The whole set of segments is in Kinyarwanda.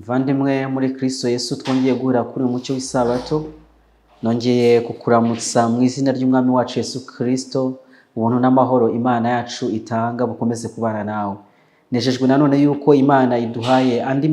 Mvandimwe muri Kristo Yesu, twongeye guhura kuri umucyo w'isabato. Nongeye kukuramutsa mu izina ry'umwami wacu Yesu Kristo. Ubuntu n'amahoro Imana yacu itanga bukomeze kubana nawe. Nejejwe nanone yuko Imana iduhaye andi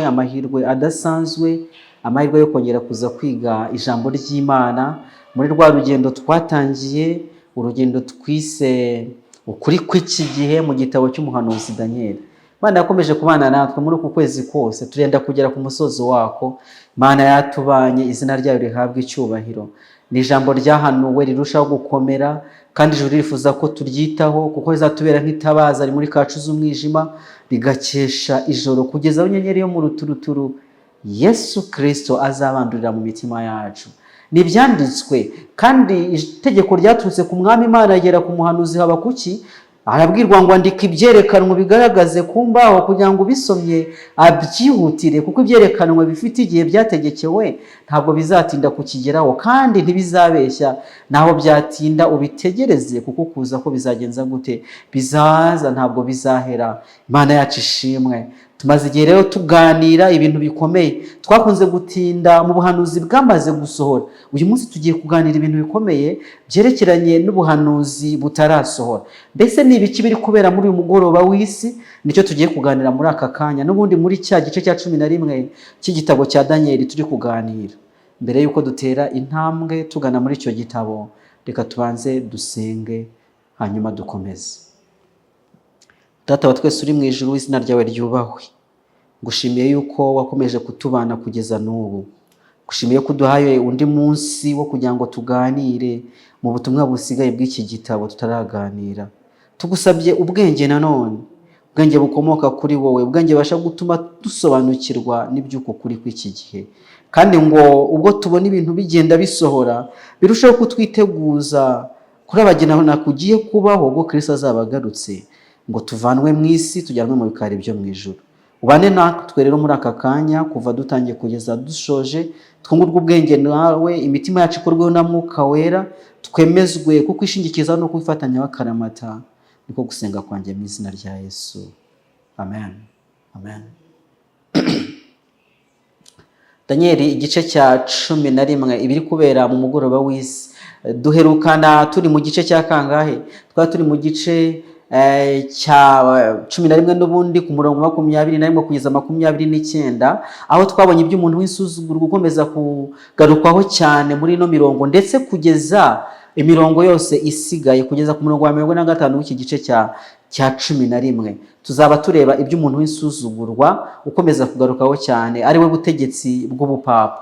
amahirwe adasanzwe, amahirwe yo kongera kuza kwiga ijambo ry'Imana muri rwa rugendo twatangiye, urugendo twise ukuri kw'iki gihe mu gitabo cy'umuhanuzi Daniel. Imana yakomeje kubana natwe muri uku kwezi kose, turenda kugera ku musozo wako. Imana yatubanye, izina ryayo rihabwe icyubahiro. Ni ijambo ryahanuwe rirushaho gukomera, kandi ijuru rifuza ko turyitaho, kuko rizatubera nk'itabaza muri kacu z'umwijima, rigakesha ijoro kugeza aho inyenyeri yo mu ruturuturu Yesu Kristo azabandurira mu mitima yacu. Nibyanditswe, kandi itegeko ryaturutse ku mwami Imana rigera ku muhanuzi Habakuki. Arabwirwa ngo andika ibyerekanwa bigaragaze ku mbaho, kugira ngo ubisomye abyihutire, kuko ibyerekanwa bifite igihe byategekewe ntabwo bizatinda kukigeraho, kandi ntibizabeshya. Naho byatinda ubitegereze, kuko kuza ko bizagenza gute, bizaza, ntabwo bizahera. Imana yacu ishimwe. Tumaze igihe rero tuganira ibintu bikomeye, twakunze gutinda mu buhanuzi bwamaze gusohora. Uyu munsi tugiye kuganira ibintu bikomeye byerekeranye n'ubuhanuzi butarasohora. Mbese ni ibiki biri kubera muri uyu mugoroba w'isi? Nicyo tugiye kuganira muri aka kanya, n'ubundi muri cya gice cya 11 cy'igitabo cya Daniel turi kuganira. Mbere yuko dutera intambwe tugana muri icyo gitabo, reka tubanze dusenge hanyuma dukomeze. Data wa twese uri mu ijuru, izina ryawe ryubahwe. Ngushimiye yuko wakomeje kutubana kugeza n'ubu. Ngushimiye ko uduhaye undi munsi wo kugira ngo tuganire mu butumwa busigaye bw'iki gitabo tutaraganira. Tugusabye ubwenge nanone, ubwenge bukomoka kuri wowe, ubwenge basha gutuma dusobanukirwa n'iby'uko kuri kw'iki gihe. Kandi ngo ubwo tubona ibintu bigenda bisohora, birushaho kutwiteguza kurabagirana kugiye kubaho ubwo Kristo azaba agarutse, ngo tuvanwe mu isi tujyanwe mu bikari byo mu ijuru. Ubane natwe rero muri aka kanya, kuva dutangiye kugeza dushoje, twungurwe ubwenge nawe, imitima yacu ikorweho na Mwuka Wera, twemezwe kuko ishingikiza no kwifatanya w'akaramata. Niko gusenga kwanjye mu izina rya Yesu, amen. Amen. Daniel igice cya 11 ibiri kubera mu mugoroba w'isi. Duherukana turi mu gice cya kangahe? Twari turi mu gice cya 11 n'ubundi ku murongo 21 kugeza 29, aho twabonye iby'umuntu w'insuzuguro gukomeza kugarukwaho cyane muri ino mirongo, ndetse kugeza imirongo yose isigaye kugeza ku murongo wa 45 w'iki gice cya 11. Tuzaba tureba iby'umuntu w'insuzugurwa ukomeza kugarukaho cyane, ari we butegetsi bw'ubupapa.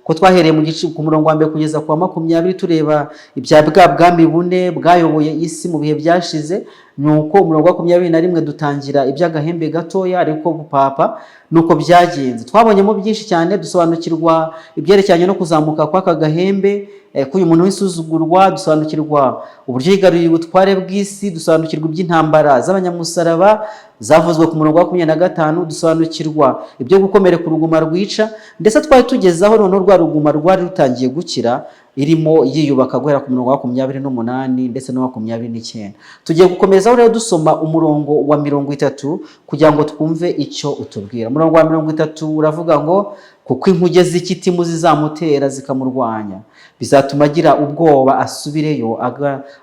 Ko twahereye mu gice ku murongo wa 1 kugeza ku 20 tureba ibya bwami bune bwayoboye isi mu bihe byashize. Nuko umurongo wa 21 dutangira iby'agahembe gatoya ariko bupapa, nuko byagenze. Twabonyemo byinshi cyane, dusobanukirwa ibyerekeranye no kuzamuka kw'aka gahembe k'uyu muntu w'insuzugurwa, dusobanukirwa uburyo yigaruriye ubutware bw'isi, dusobanukirwa iby'intambara z'abanyamusaraba zavuzwe ku murongo wa 25, dusobanukirwa ibyo gukomera ku ruguma rwica, ndetse twari tugezaho noneho rwa ruguma rwari rutangiye gukira, irimo yiyubaka guhera ku murongo wa 28 ndetse no 29. Tugiye gukomezaho rero dusoma umurongo wa 30 kugira ngo twumve icyo utubwira. Umurongo wa 30 uravuga ngo, kuko inkuge z'ikitimu zizamutera zikamurwanya, bizatuma agira ubwoba asubireyo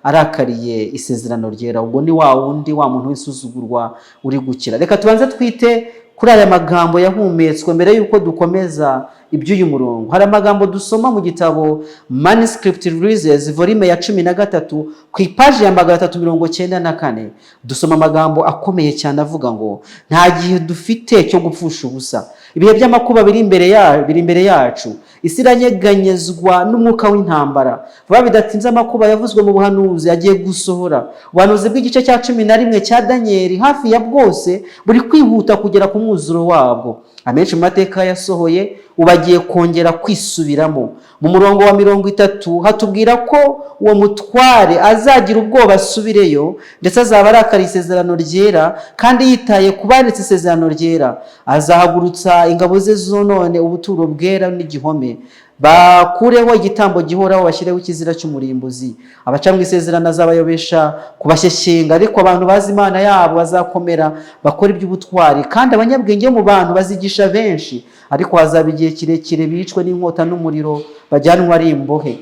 arakariye isezerano ryera. Ubwo ni wa wundi, wa muntu w'insuzugurwa uri gukira. Reka tubanze twite kuri aya magambo yahumetswe mbere yuko dukomeza iby'uyu murongo. Hari amagambo dusoma mu gitabo Manuscript Releases volume ya 13 ku ipaji ya 394. Dusoma amagambo akomeye cyane avuga ngo, nta gihe dufite cyo gupfusha ubusa. Ibihe by'amakuba biri imbere yacu. Isi iranyeganyezwa n'umwuka w'intambara. Vuba bidatinze amakuba yavuzwe mu buhanuzi agiye gusohora. Ubuhanuzi bw'igice cya 11 cya Daniel hafi ya bwose buri kwihuta kugera ku mwuzuro wabwo. Amenshi mu mateka yasohoye ubagiye kongera kwisubiramo. Mu murongo wa 30 hatubwira ko uwo mutware azagira ubwoba asubireyo, ndetse azaba arakariye isezerano ryera kandi yitaye kubanitse isezerano ryera. Azahagurutsa ingabo ze zonone ubuturo bwera n'igihome, bakureho igitambo gihoraho, bashyireho ikizira cy'umurimbuzi. Abaca mu isezerano azabayobesha kubashyeshyenga, ariko abantu bazi Imana yabo bazakomera bakora iby'ubutwari. Kandi abanyabwenge mu bantu bazigisha benshi, ariko hazaba igihe kirekire bicwe n'inkota n'umuriro, bajyanwa ari imbohe.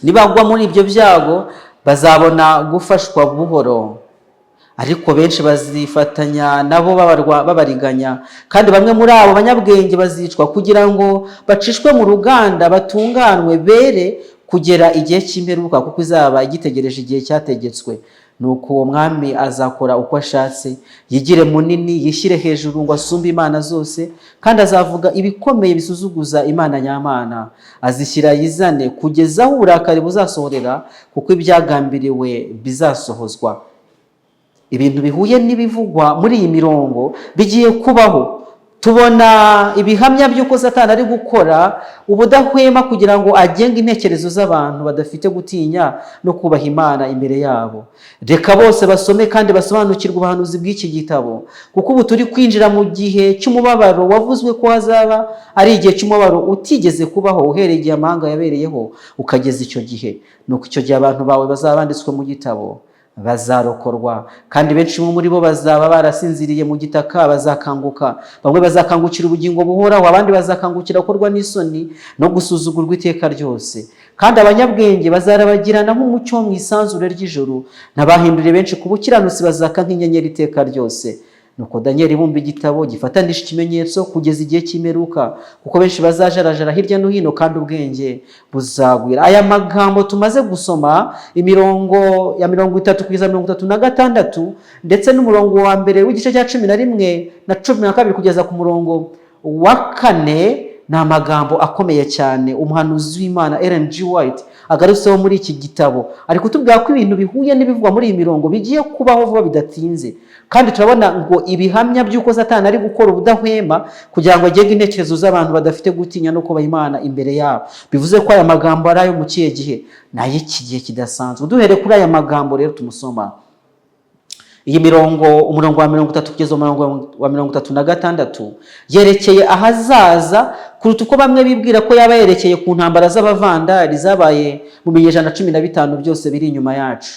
Nibagwa muri ibyo byago bazabona gufashwa buhoro, ariko benshi bazifatanya nabo babariganya. Kandi bamwe muri abo banyabwenge bazicwa kugira ngo bacishwe mu ruganda, batunganwe bere kugera igihe cy'imperuka, kuko izaba igitegereje igihe cyategetswe. Nuko uwo mwami azakora uko ashatse, yigire munini, yishyire hejuru ngo asumbe imana zose, kandi azavuga ibikomeye bisuzuguza Imana nyamana. Azishyira yizane kugeza aho uburakari buzasohorera, kuko ibyagambiriwe bizasohozwa. Ibintu bihuye n'ibivugwa muri iyi mirongo bigiye kubaho. Tubona ibihamya by'uko Satani ari gukora ubudahwema kugira ngo agenge intekerezo z'abantu badafite gutinya no kubaha Imana imbere yabo. Reka bose basome kandi basobanukirwe ubuhanuzi bw'iki gitabo, kuko ubu turi kwinjira mu gihe cy'umubabaro wavuzwe ko hazaba ari igihe cy'umubabaro utigeze kubaho, uhereye igihe amahanga yabereyeho ukageza icyo gihe. Nuko icyo gihe abantu bawe bazaba banditswe mu gitabo bazarokorwa, kandi benshi muri bo bazaba barasinziriye mu gitaka bazakanguka. Bamwe bazakangukira ubugingo buhoraho, abandi bazakangukira gukorwa n'isoni no gusuzugurwa iteka ryose. Kandi abanyabwenge bazarabagirana nk'umucyo mu isanzure ry'ijoro, n'abahinduriye benshi ku bukiranutsi bazaka nk'inyenyeri iteka ryose. Nuko Danieli bumba igitabo gifatanije ikimenyetso kugeza igihe cy'imperuka, kuko benshi bazajarajara hirya no hino kandi ubwenge buzagwira. Aya magambo tumaze gusoma, imirongo ya 30 kugeza 36, ndetse n'umurongo wa mbere w'igice cya 11 na 12 kugeza ku murongo wa 4, ni amagambo akomeye cyane umuhanuzi w'Imana Ellen G. White agarutseho muri iki gitabo. Ari kutubwira ko ibintu bihuye n'ibivugwa muri iyi mirongo bigiye kubaho vuba bidatinze. Kandi turabona ngo ibihamya by'uko Satani ari gukora ubudahwema kugira ngo agenge intekerezo z'abantu badafite gutinya no kubaha Imana imbere yabo. Bivuze ko aya magambo ari ayo mu kihe gihe? Ni ay'iki gihe kidasanzwe. Duhere kuri aya magambo rero tumusoma. Iyi mirongo, umurongo wa 30 kugeza umurongo wa 36, yerekeye ahazaza kuruta uko bamwe bibwira ko yaba yerekeye ku ntambara z'abavandari zabaye mu binyejana 15 byose biri inyuma yacu.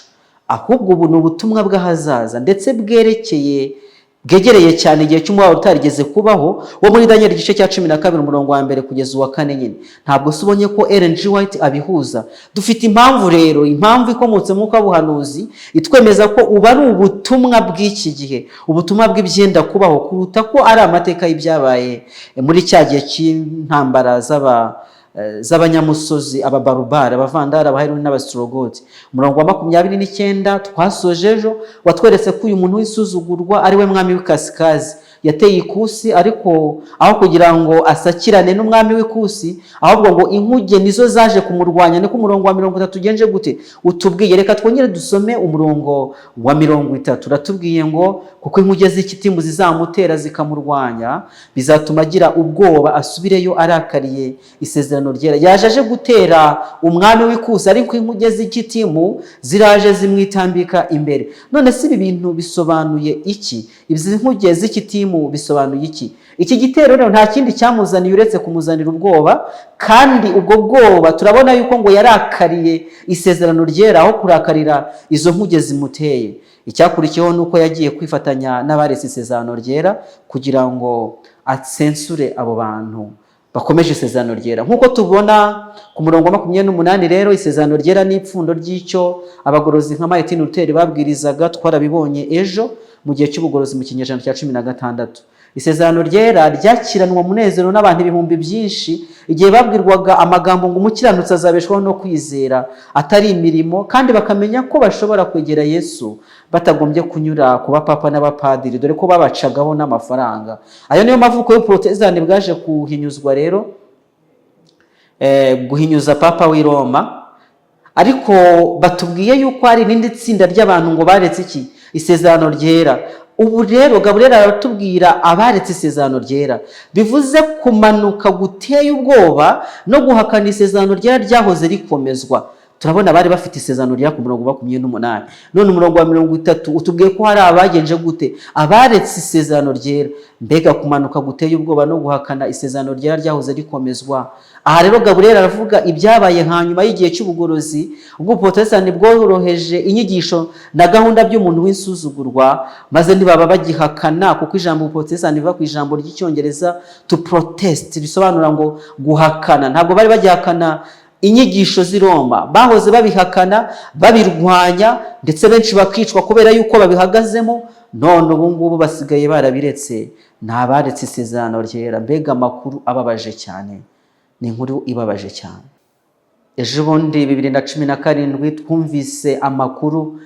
Ahubwo ubu ni ubutumwa bw'ahazaza, ndetse bwegereye cyane igihe cy'umubabaro utarigeze kubaho, wo muri Daniel igice cya 12 umurongo wa 1 kugeza uwa 4 nyine. Ntabwo subonye ko Ellen G. White abihuza. Dufite impamvu rero, impamvu ikomotse mu kabuhanuzi itwemeza ko uba ari ubutumwa bw'iki gihe, ubutumwa bw'ibyenda kubaho, kuruta ko ari amateka y'ibyabaye muri cya gihe cy'intambara z'abanyamusozi, ababarubara, abavandara, abaheruni n'abastrogoti. Umurongo wa 29 twasoje ejo watweretse ko uyu muntu w'isuzugurwa ari we mwami w'ikasikazi. Yateye ikusi, ariko aho kugira ngo asakirane n'umwami w'ikusi, ahubwo ngo inkuge nizo zaje kumurwanya. Niko umurongo wa 30 ugenje gute utubwiye. Reka twongere dusome umurongo wa 30. Uratubwiye ngo kuko inkuge z'ikitimu zizamutera zikamurwanya, bizatuma agira ubwoba asubireyo arakariye isezerano ryera. Yaje gutera umwami w'ikusi, ariko inkuge z'ikitimu ziraje zimwitambika imbere. None si ibi bintu bisobanuye iki? Izi nkuge z'ikitimu bisobanuye iki? Iki gitero rero nta kindi cyamuzaniye uretse kumuzanira ubwoba, kandi ubwo bwoba turabona yuko ngo yarakariye isezerano ryera aho kurakarira izo nkuge zimuteye. Icyakurikiyeho nuko yagiye kwifatanya n'abaretse isezerano ryera kugira ngo atsensure abo bantu bakomeje isezerano ryera. Nkuko tubona ku murongo wa 28 rero, isezerano ryera n'ipfundo ry'icyo abagorozi nka Martin Luther babwirizaga, twarabibonye ejo mu gihe cy'ubugorozi mu kinyejana cya 16. Isezerano ryera ryakiranwa munezero n'abantu ibihumbi byinshi igihe babwirwaga amagambo ngo umukiranutsi azabeshwaho no kwizera atari imirimo, kandi bakamenya ko bashobora kwegera Yesu batagombye kunyura ku bapapa n'abapadiri, dore ko babacagaho n'amafaranga. Ayo niyo mavuko y'uprotestani bwaje kuhinyuzwa rero, guhinyuza papa w'i Roma. Ariko batubwiye yuko hari n'indi tsinda ry'abantu ngo baretse iki? Isezerano ryera. Ubu rero Gaburiyeli aratubwira abaretse isezerano ryera, bivuze kumanuka guteye ubwoba no guhakana isezerano ryera ryahoze rikomezwa. turabona bari bafite isezerano rya ku murongo 28. None umurongo wa 30 utubwiye ko hari abagenje gute, abaretse isezerano ryera. Mbega kumanuka guteye ubwoba no guhakana isezerano ryera ryahoze rikomezwa. Aha rero Gaburiyeli aravuga ibyabaye hanyuma y'igihe cy'ubugorozi, ubwo Protestani bworoheje inyigisho na gahunda by'umuntu w'insuzugurwa, maze ntibaba bagihakana, kuko ijambo Protestani riva ku ijambo ry'icyongereza to protest, bisobanura ngo guhakana. Ntabwo bari bagihakana inyigisho z'i Roma, bahoze babihakana, babirwanya, ndetse benshi bakicwa kubera yuko babihagazemo. None ubu ngubu basigaye barabiretse, ntabaretse isezerano ryera. Mbega amakuru ababaje cyane, ni inkuru ibabaje cyane. Ejo bundi 2017 twumvise amakuru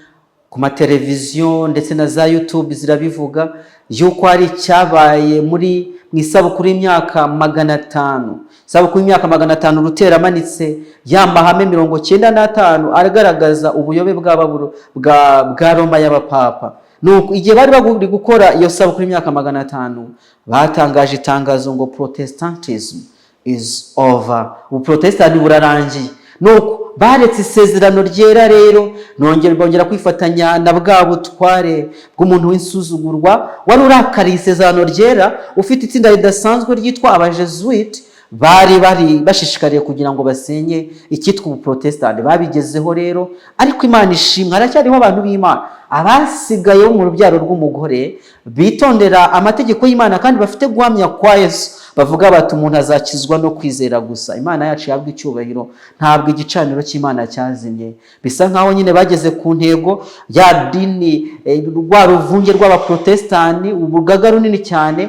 ku mateleviziyo ndetse na za YouTube zirabivuga yuko hari cyabaye muri isabukuru y'imyaka 500. Isabukuru y'imyaka 500 Lutero amanitse ya mahame 95 agaragaza ubuyobe bwa Roma y'abapapa. Nuko igihe bari baguri gukora iyo sabukuru y'imyaka 500, batangaje itangazo ngo Protestantism is over, ubuprotestani burarangiye. Nuko baretse isezerano ryera rero, bongera kwifatanya na bwa butware bw'umuntu w'insuzugurwa wari urakariye isezerano ryera, ufite itsinda ridasanzwe ryitwa abajesuite. Bari bashishikariye kugira ngo basenye icyitwa ubuprotestani. Babigezeho rero, ariko Imana ishimwe, haracyariho abantu b'Imana abasigaye mu rubyaro rw'umugore bitondera amategeko y'Imana kandi bafite guhamya kwa Yesu, bavuga bati umuntu azakizwa no kwizera gusa. Imana yacu yabwa icyubahiro, ntabwo igicaniro cy'Imana cyazimye. Bisa nkaho nyine bageze ku ntego ya dini, rwa ruvunge rw'abaprotestani, ubugaga runini cyane.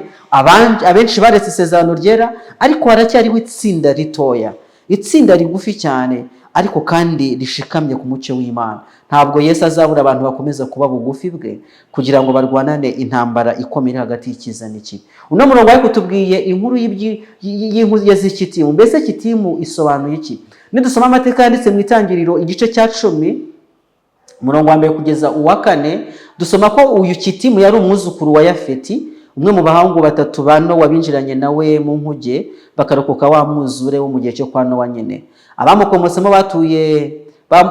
Abenshi baretse isezerano ryera, ariko haracyariho itsinda ritoya, itsinda rigufi cyane, ariko kandi rishikamye ku mucyo w'Imana. Ntabwo Yesu azabura abantu bakomeza kuba bugufi bwe kugira ngo barwanane intambara ikomeye hagati y'icyiza n'ikibi. Uno murongo ariko tubwiye inkuru y'inkuru y'Kitimu. Mbese Kitimu isobanuye iki? Nidusoma amateka yanditse mu Itangiriro igice cya 10 umurongo wa 1 kugeza uwa 4, dusoma ko uyu Kitimu yari umwuzukuru wa Yafeti, umwe mu bahungu 3 ba Nowa binjiranye nawe mu nkuge bakarokoka wa mwuzure wo mu gihe cyo kwa Nowa nyine. Abamukomosemo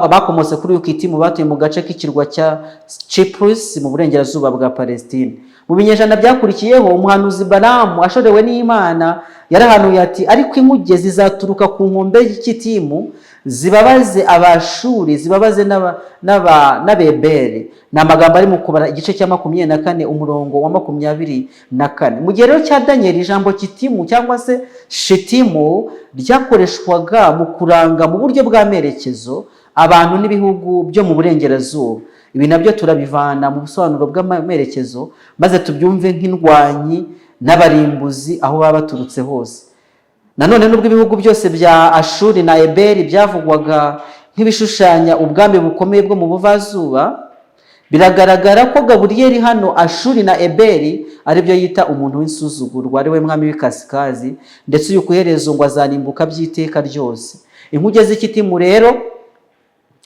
bakomotse kuri uyu Kitimu batuye mu gace k'ikirwa cya Cyprus mu burengerazuba bwa Palestine. Mu binyejana byakurikiyeho, umuhanuzi Balamu ashorewe n'Imana yarahanuye ati, ariko inkuge zizaturuka ku nkombe y'Kitimu zibabaze Abashuri, zibabaze n'Abeberi. Ni amagambo ari mu Kubara igice cya 24 umurongo wa 24. Mu gihe rero cya Daniel, ijambo Kitimu cyangwa se Shitimu ryakoreshwaga mu kuranga mu buryo bw'amerekezo abantu n'ibihugu byo mu burengerazuba. Ibi nabyo turabivana mu busobanuro bw'amerekezo, maze tubyumve nk'indwanyi n'abarimbuzi aho baba baturutse hose. Nanone nubwo ibihugu byose bya Ashuri na Eberi byavugwaga nk'ibishushanya ubwami bukomeye bwo mu buvazuba, biragaragara ko Gaburiyeli hano Ashuri na Eberi ari byo yita umuntu w'insuzugurwa, ari we mwami w'ikasikazi, ndetse uyu kuherezo ngo azarimbuka by'iteka ryose. Inkuge z'Kitimu rero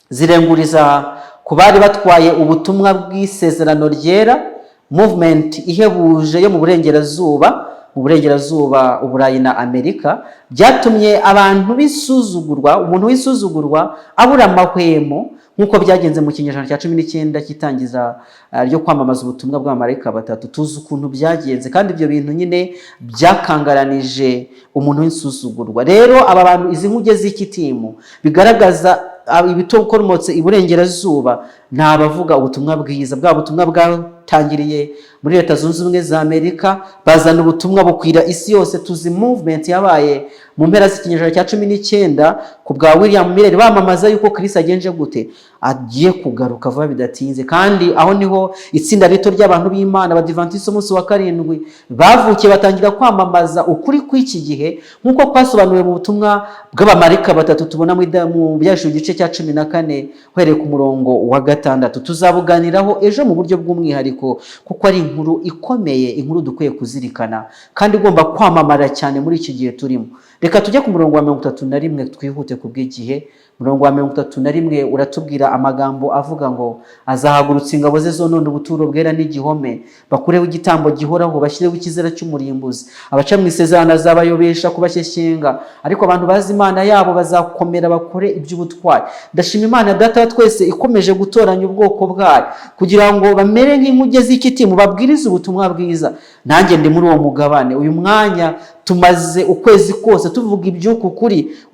zirenguriza ku bari batwaye ubutumwa bw'isezerano ryera, movement ihebuje yo mu burengerazuba, Uburayi na Amerika, byatumye abantu bisuzugurwa, umuntu w'isuzugurwa abura amahwemo, nk'uko byagenze mu kinyejana cya 19 kitangiza ryo kwamamaza ubutumwa bw'abamarayika 3. Tuzi ukuntu byagenze, kandi ibyo bintu nyine byakangaranije umuntu w'insuzugurwa. Rero aba bantu, izi nkuge z'Kitimu bigaragaza ibitokoromotse iburengerazuba, ntabavuga ubutumwa bwiza, bwa butumwa bwatangiriye muri Leta Zunze Ubumwe za Amerika, bazana ubutumwa bukwira isi yose. Tuzi movement yabaye mu mpera z'ikinyejana cya 19 ku bwa William Miller, bamamaza yuko Kristo agenje gute, agiye kugaruka vuba bidatinze. kandi aho niho itsinda rito ry'abantu b'Imana Abadiventiste umunsi wa 7 bavukiye, batangira kwamamaza ukuri kw'iki gihe, nk'uko kwasobanuwe mu butumwa bw'abamarayika 3 tubona mu byashu igice cya 14 uhereye ku murongo wa 6. Tuzabuganiraho ejo mu buryo bw'umwihariko, kuko ari inkuru ikomeye, inkuru dukwiye kuzirikana kandi igomba kwamamara cyane muri iki gihe turimo. Reka tujye ku murongo wa 31 twihute ku bw'igihe. Umurongo wa 31 uratubwira amagambo avuga ngo azahagurutsa ingabo ze zonone ubuturo bwera n'igihome, bakureho igitambo gihoraho, bashyireho ikizira cy'umurimbuzi. Abaca mu isezerano azabayobesha kubashyeshyenga, ariko abantu bazi Imana yabo bazakomera bakore iby'ubutwari. Ndashima Imana Data wa twese ikomeje gutoranya ubwoko bwayo kugira ngo bamere nk'inkuge z'ikitimu, babwirize ubutumwa bwiza. Nanjye ndi muri uwo mugabane. Uyu mwanya tumaze ukwezi kose tuvuga iby'uku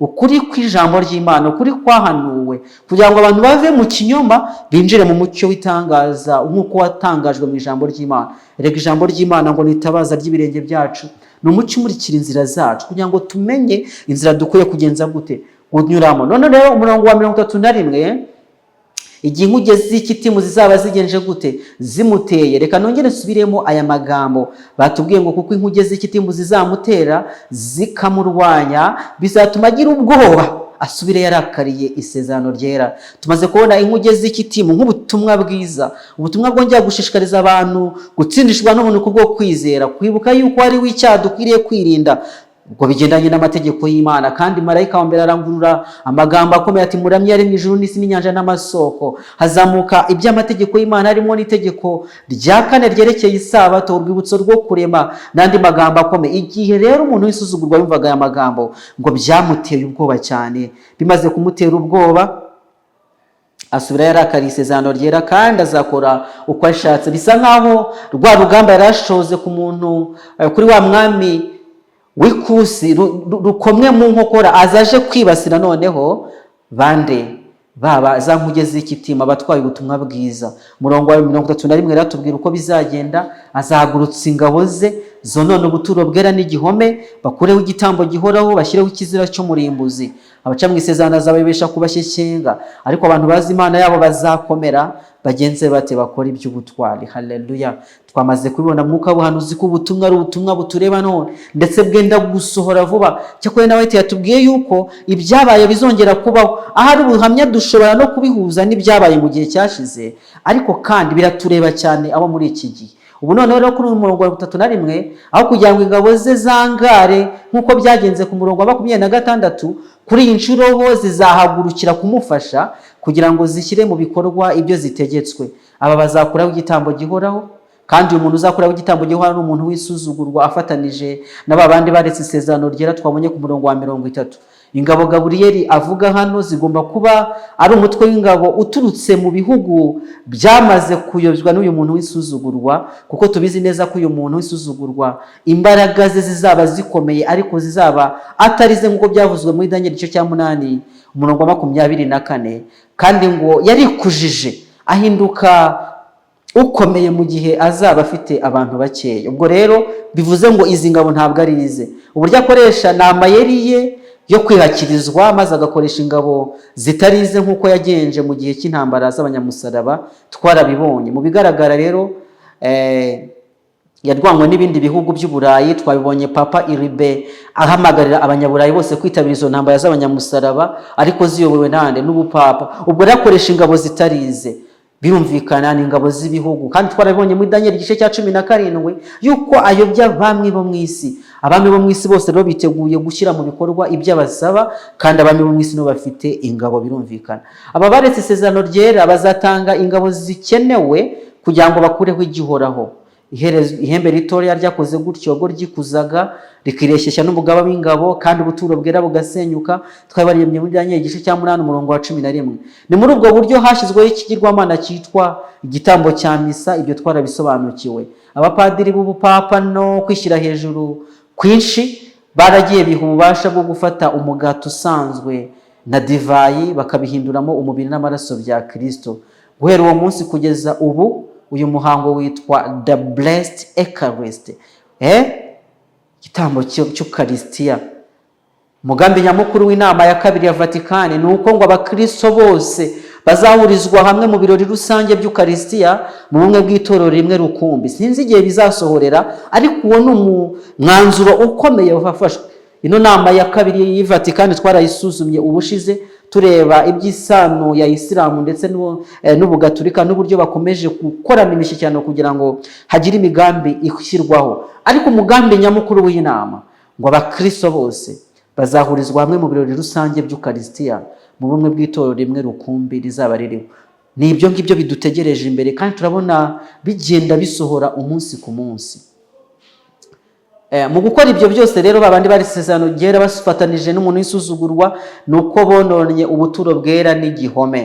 ukuri kw'ijambo ry'Imana, ukuri kwahanuwe, kugira ngo abantu bave mu kinyoma binjire mu mucyo w'itangaza nk'uko watangajwe mu ijambo ry'Imana. Erega ijambo ry'Imana ngo nitabaza ry'ibirenge byacu, ni umucyo umurikira inzira zacu, kugira ngo tumenye inzira dukwiye kugenza gute kunyuramo. None rero umurongo wa 31, igihe inkuge z'ikitimu zizaba zigenje gute zimuteye. Reka nongere nsubiremo aya magambo. Batubwiye ngo kuko inkuge z'ikitimu zizamutera zikamurwanya, bizatuma agira ubwoba asubire yarakariye isezerano ryera. Tumaze kubona inkuge z'ikitimu nk'ubutumwa bwiza, ubutumwa bwongera gushishikariza abantu gutsindishwa n'ubuntu kubwo kwizera, kwibuka yuko ari w'icyaha dukwiriye kwirinda, ubwo bigendanye n'amategeko y'Imana. Kandi marayika wa mbere arangurura amagambo akomeye ati muramye yaremye ijuru n'isi n'inyanja n'amasoko. Hazamuka iby'amategeko y'Imana harimo n'itegeko rya 4 ryerekeye isabato, urwibutso rwo kurema n'andi magambo akomeye. Igihe rero umuntu wisuzugurwa yumvaga aya magambo ngo byamuteye ubwoba cyane. Bimaze kumutera ubwoba, asubira yarakariye isezerano ryera kandi azakora uko ashatse. Bisa nkaho rwa rugamba yarashoze ku muntu, kuri wa mwami w'ikusi rukomwe mu nkokora, azaje kwibasira noneho bande baba za nkuge z'ikitima batwaye ubutumwa bwiza. Umurongo wa 31 ratubwira uko bizagenda. Azahagurutsa ingabo ze zonone ubuturo bwera n'igihome, bakureho igitambo gihoraho, bashyireho ikizira cy'umurimbuzi. Abaca mu isezerano azabayobesha kubashyeshyenga, ariko abantu bazi Imana yabo bazakomera bagenze bate bakora iby'ubutwari. Haleluya. Twamaze kubibona mwuka w'ubuhanuzi ko ubutumwa ari ubutumwa butureba none ndetse bwenda gusohora vuba. Cyakora nawe yatubwiye yuko ibyabaye bizongera kubaho. Ahari ubuhamya dushobora no kubihuza n'ibyabaye mu gihe cyashize, ariko kandi biratureba cyane abo muri iki gihe. Ubu noneho rero kuri umurongo wa 31, aho kugira ngo ingabo ze zangare nk'uko byagenze ku murongo wa 26, kuri iyi nshuro ho zizahagurukira kumufasha kugira ngo zishyire mu bikorwa ibyo zitegetswe. Aba bazakuraho igitambo gihoraho, kandi uyu muntu uzakuraho igitambo gihoraho ni umuntu wisuzugurwa afatanije na babandi baretse isezerano ryera twabonye ku murongo wa 30. Ingabo Gaburiyeli avuga hano zigomba kuba ari umutwe w'ingabo uturutse mu bihugu byamaze kuyobywa n'uyu muntu wisuzugurwa, kuko tubizi neza ko uyu muntu wisuzugurwa imbaraga ze zizaba zikomeye, ariko zizaba atarize nk'uko byavuzwe muri Daniel igice cya 8 umurongo wa 24. Kandi ngo yarikujije ahinduka ukomeye mu gihe azaba afite abantu bakeya. Ubwo rero bivuze ngo izi ngabo ntabwo ari ize. Uburyo akoresha ni amayeri ye yo kwihakirizwa, maze agakoresha ingabo zitarize nk'uko yagenje mu gihe cy'intambara z'abanyamusaraba. Twarabibonye mu bigaragara rero, yarwanywe n'ibindi bihugu by'Uburayi. Twabibonye Papa Iribe ahamagarira abanyaburayi bose kwitabira izo ntambara z'abanyamusaraba, ariko ziyobowe nande n'ubupapa. Ubwo rakoresha ingabo zitarize, birumvikana ni ingabo z'ibihugu. Kandi twarabibonye muri Daniel igice cya 17 yuko ayobya abami bo mu isi. Abami bo mu isi bose rero biteguye gushyira mu bikorwa ibyo abasaba, kandi abami bo mu isi no bafite ingabo. Birumvikana aba baretse isezerano ryera bazatanga ingabo zikenewe kugira ngo bakureho igihoraho. Ihembe ritoya ryakoze gutyo ubwo ryikuzaga rikireshyeshya n'umugaba w'ingabo, kandi ubuturo bwera bugasenyuka. Twabariye muri Daniel igice cya 8 umurongo wa 11. Ni muri ubwo buryo hashyizweho ikigirwamana cyitwa igitambo cya misa. Ibyo twarabisobanukiwe. Abapadiri b'ubupapa no kwishyira hejuru kwinshi baragiye biha ububasha bwo gufata umugati usanzwe na divayi bakabihinduramo umubiri n'amaraso bya Kristo. Guhera uwo munsi kugeza ubu uyu muhango witwa The Blessed Eucharist, igitambo cy'Ukaristiya. Umugambi nyamukuru w'inama ya 2 ya Vatikani ni uko ngo abakristo bose bazahurizwa hamwe mu birori rusange by'Ukaristiya mu bumwe bw'itorero rimwe rukumbi. Sinzi igihe bizasohorera, ariko uwo ni umwanzuro ukomeye wafashwe. Ino nama ya 2 y'i Vatikani twarayisuzumye ubushize, tureba iby'isano ya Isilamu ndetse n'ubugaturika n'uburyo bakomeje gukorana imishyikirano kugira ngo hagire imigambi ishyirwaho. Ariko umugambi nyamukuru w'inama ngo abakristo bose bazahurizwa hamwe mu birori rusange by'Ukaristiya mu bumwe bw'itorero rimwe rukumbi rizaba ririho. Ni ibyo ngibyo bidutegereje imbere kandi turabona bigenda bisohora umunsi ku munsi. Mu gukora ibyo byose rero babandi bari isezerano ryera bafatanije n'umuntu w'isuzugurwa ni uko bononye ubuturo bwera n'igihome.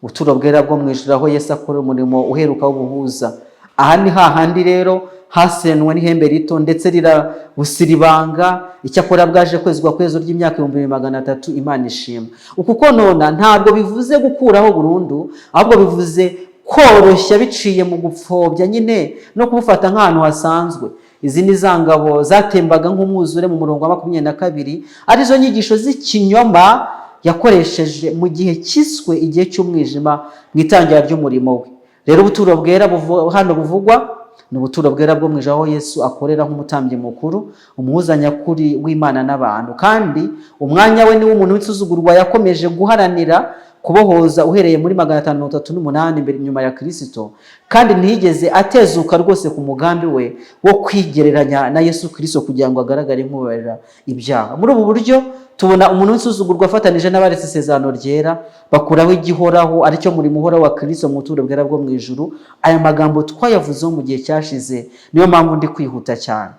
Ubuturo bwera bwo mu ijuru aho Yesu akora umurimo uheruka w'ubuhuza. Aha ni hahandi rero hasenwe n'ihembe rito ndetse rirabusiribanga, icyakora bwaje kwezwa kwezo ry'imyaka 2300. Imana ishimwe. Uku konona ntabwo bivuze gukuraho burundu, ahubwo bivuze koroshya biciye mu gupfobya nyine no kubufata nk'ahantu hasanzwe. Izi ni za ngabo zatembaga nk'umwuzure mu murongo wa 22, arizo nyigisho z'ikinyoma yakoresheje mu gihe kiswe igihe cy'umwijima mu itangira ry'umurimo we. Rero ubuturo bwera hano buvugwa ni ubuturo bwera bwo mu ijuru aho Yesu akorera nk'umutambyi mukuru, umuhuza nyakuri w'Imana n'abantu, kandi umwanya we ni w'umuntu w'isuzugurwa yakomeje guharanira kubohoza uhereye muri 538 mbere nyuma ya Kristo, kandi ntiyigeze atezuka rwose ku mugambi we wo kwigereranya na Yesu Kristo kugira ngo agaragare nk'ubarira ibyaha. Muri ubu buryo tubona umuntu w'isuzugurwa afatanije n'abaretse isezerano ryera bakuraho igihoraho aricyo murimo uhoraho wa Kristo mu buturo bwera bwo mu ijuru. Aya magambo twayavuzeho mu gihe cyashize, niyo mpamvu ndi kwihuta cyane.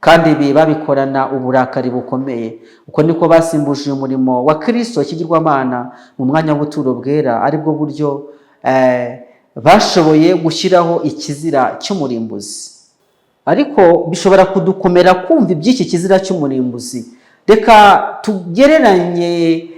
Kandi ibi babikorana uburakari bukomeye. Uko niko basimbuje umurimo wa Kristo ikigirwamana mu mwanya w'ubuturo bwera, aribwo buryo bashoboye gushyiraho ikizira cy'umurimbuzi. Ariko bishobora kudukomera kumva iby'iki kizira cy'umurimbuzi. Reka tugereranye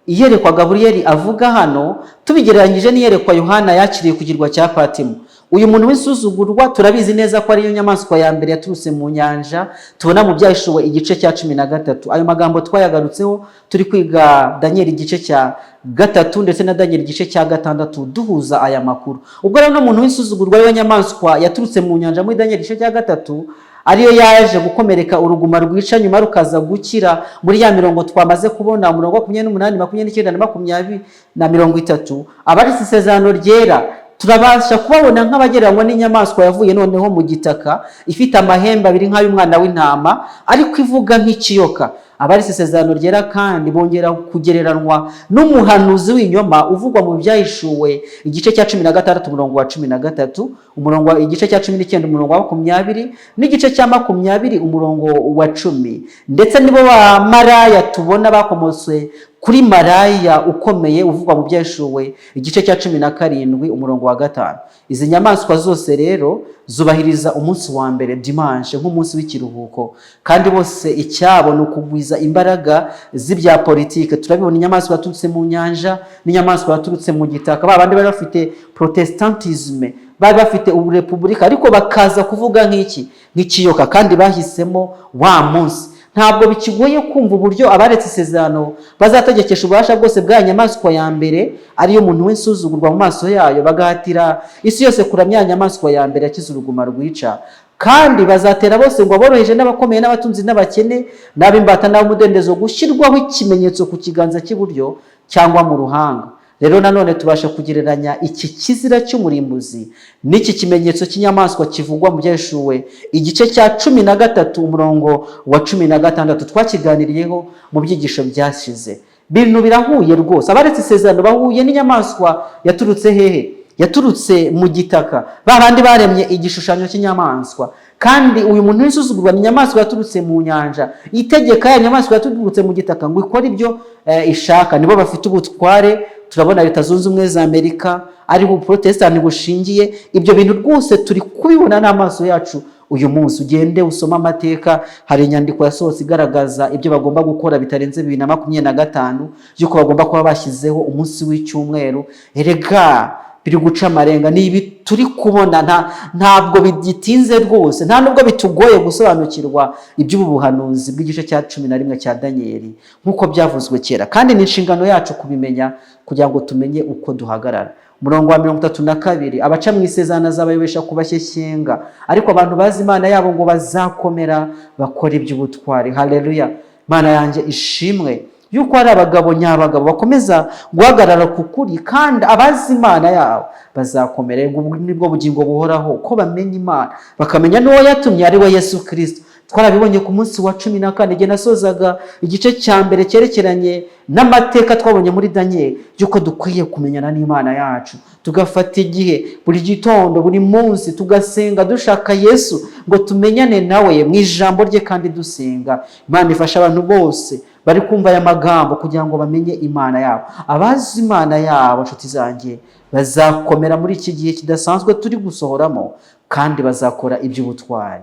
iyerekwa Gaburiyeli avuga hano tubigereranyije n'iyerekwa Yohana yakiriye ku kirwa cya Patimo. Uyu muntu w'isuzugurwa turabizi neza ko ariyo nyamaswa ya mbere yaturutse mu nyanja, tubona mu Byahishuwe igice cya 13. Ayo magambo twayagarutseho turi kwiga Daniel igice cya 3 ndetse na Daniel igice cya 6 duhuza aya makuru. Ubwo rero n'umuntu w'isuzugurwa ariyo nyamaswa yaturutse mu nyanja muri Daniel igice cya 3 ariyo yaje gukomereka uruguma rwica nyuma rukaza gukira muri ya mirongo twamaze kubona, umurongo wa 28, 29 na 30. Abaretse isezerano ryera turabasha kubabona nk'abagereranywa n'inyamaswa yavuye noneho mu gitaka ifite amahembe abiri nk'ay'umwana w'intama ariko ivuga nk'ikiyoka. Abaretse isezerano ryera kandi bongera kugereranwa n'umuhanuzi w'inyoma uvugwa mu Byahishuwe igice cya 16 umurongo wa 13, umurongo wa igice cya 19 umurongo wa 20 n'igice cya 20 umurongo wa 10. Ndetse nibo ba maraya tubona bakomotse kuri maraya ukomeye uvugwa mu Byahishuwe igice cya 17 umurongo wa 5. Izi nyamaswa zose rero zubahiriza umunsi wa mbere dimanche nk'umunsi w'ikiruhuko, kandi bose icyabo ni ukugwiza imbaraga z'ibya politike. Turabibona inyamaswa yaturutse mu nyanja n'inyamaswa yaturutse mu gitaka. Babandi bari bafite protestantisme, bari bafite uburepublika, ariko bakaza kuvuga nk'ikiyoka, kandi bahisemo wa munsi. Ntabwo bikigoye kumva uburyo abaretse isezerano bazategekesha ububasha bwose bwa nyamaswa ya mbere ariyo muntu w'insuzugurwa mu maso yayo, bagahatira isi yose kuramya nyamaswa ya mbere yakize uruguma rwica. Kandi bazatera bose ngo aboroheje n'abakomeye n'abatunzi n'abakene n'ab'imbata n'ab'umudendezo gushyirwaho ikimenyetso ku kiganza cy'iburyo cyangwa mu ruhanga. Rero nanone tubasha kugereranya iki kizira cy'umurimbuzi n'iki kimenyetso cy'inyamaswa kivugwa mu Byahishuwe igice cya 13 umurongo wa 16 twakiganiriyeho mu byigisho byashize. Bintu birahuye rwose. Abaretse isezerano bahuye n'inyamaswa yaturutse hehe? Yaturutse mu gitaka. Babandi baremye igishushanyo cy'inyamaswa. Kandi uyu muntu w'isuzugurwa ni inyamaswa yaturutse mu nyanja. Itegeka ya nyamaswa yaturutse mu gitaka ngo ikore ibyo ishaka. Nibo bafite ubutware. Turabona Leta Zunze Ubumwe za Amerika ariho Protestant bushingiye. Ibyo bintu rwose turi kubibona n'amaso yacu uyu munsi. Ugende usoma amateka, hari inyandiko yasohotse igaragaza ibyo bagomba gukora bitarenze 2025 yuko bagomba kuba bashyizeho umunsi w'icyumweru. Erega biri guca amarenga. Ni ibi turi kubona, ntabwo bigitinze rwose, nta nubwo bitugoye gusobanukirwa iby'ubu buhanuzi bw'igice cya 11 cya Danieli nk'uko byavuzwe kera, kandi ni inshingano yacu kubimenya kugira ngo tumenye uko duhagarara. Umurongo wa 32, abaca mu isezerano azabayobesha kubashyenga, ariko abantu bazi Imana yabo ngo bazakomera bakora iby'ubutwari. Haleluya! Mana yanjye ishimwe yuko ari abagabo nyabagabo bakomeza guhagarara ku kuri, kandi abazi Imana yabo bazakomera. Nibwo bugingo buhoraho ko bamenya Imana, bakamenya n'uwo yatumye ari we Yesu Kristo. twarabibonye ku munsi wa 14 igihe nasozaga igice cya mbere cyerekeranye n'amateka twabonye muri Daniel yuko dukwiye kumenyana n'Imana yacu, tugafata igihe buri gitondo buri munsi tugasenga dushaka Yesu ngo tumenyane nawe mu ijambo rye kandi dusenga. Imana ifasha abantu bose bari kumva aya magambo kugira ngo bamenye Imana yabo. Abazi Imana yabo nshuti zanjye bazakomera muri iki gihe kidasanzwe turi gusohoramo kandi bazakora iby'ubutwari.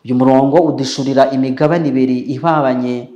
Uyu murongo udishurira imigabane ibiri ihabanye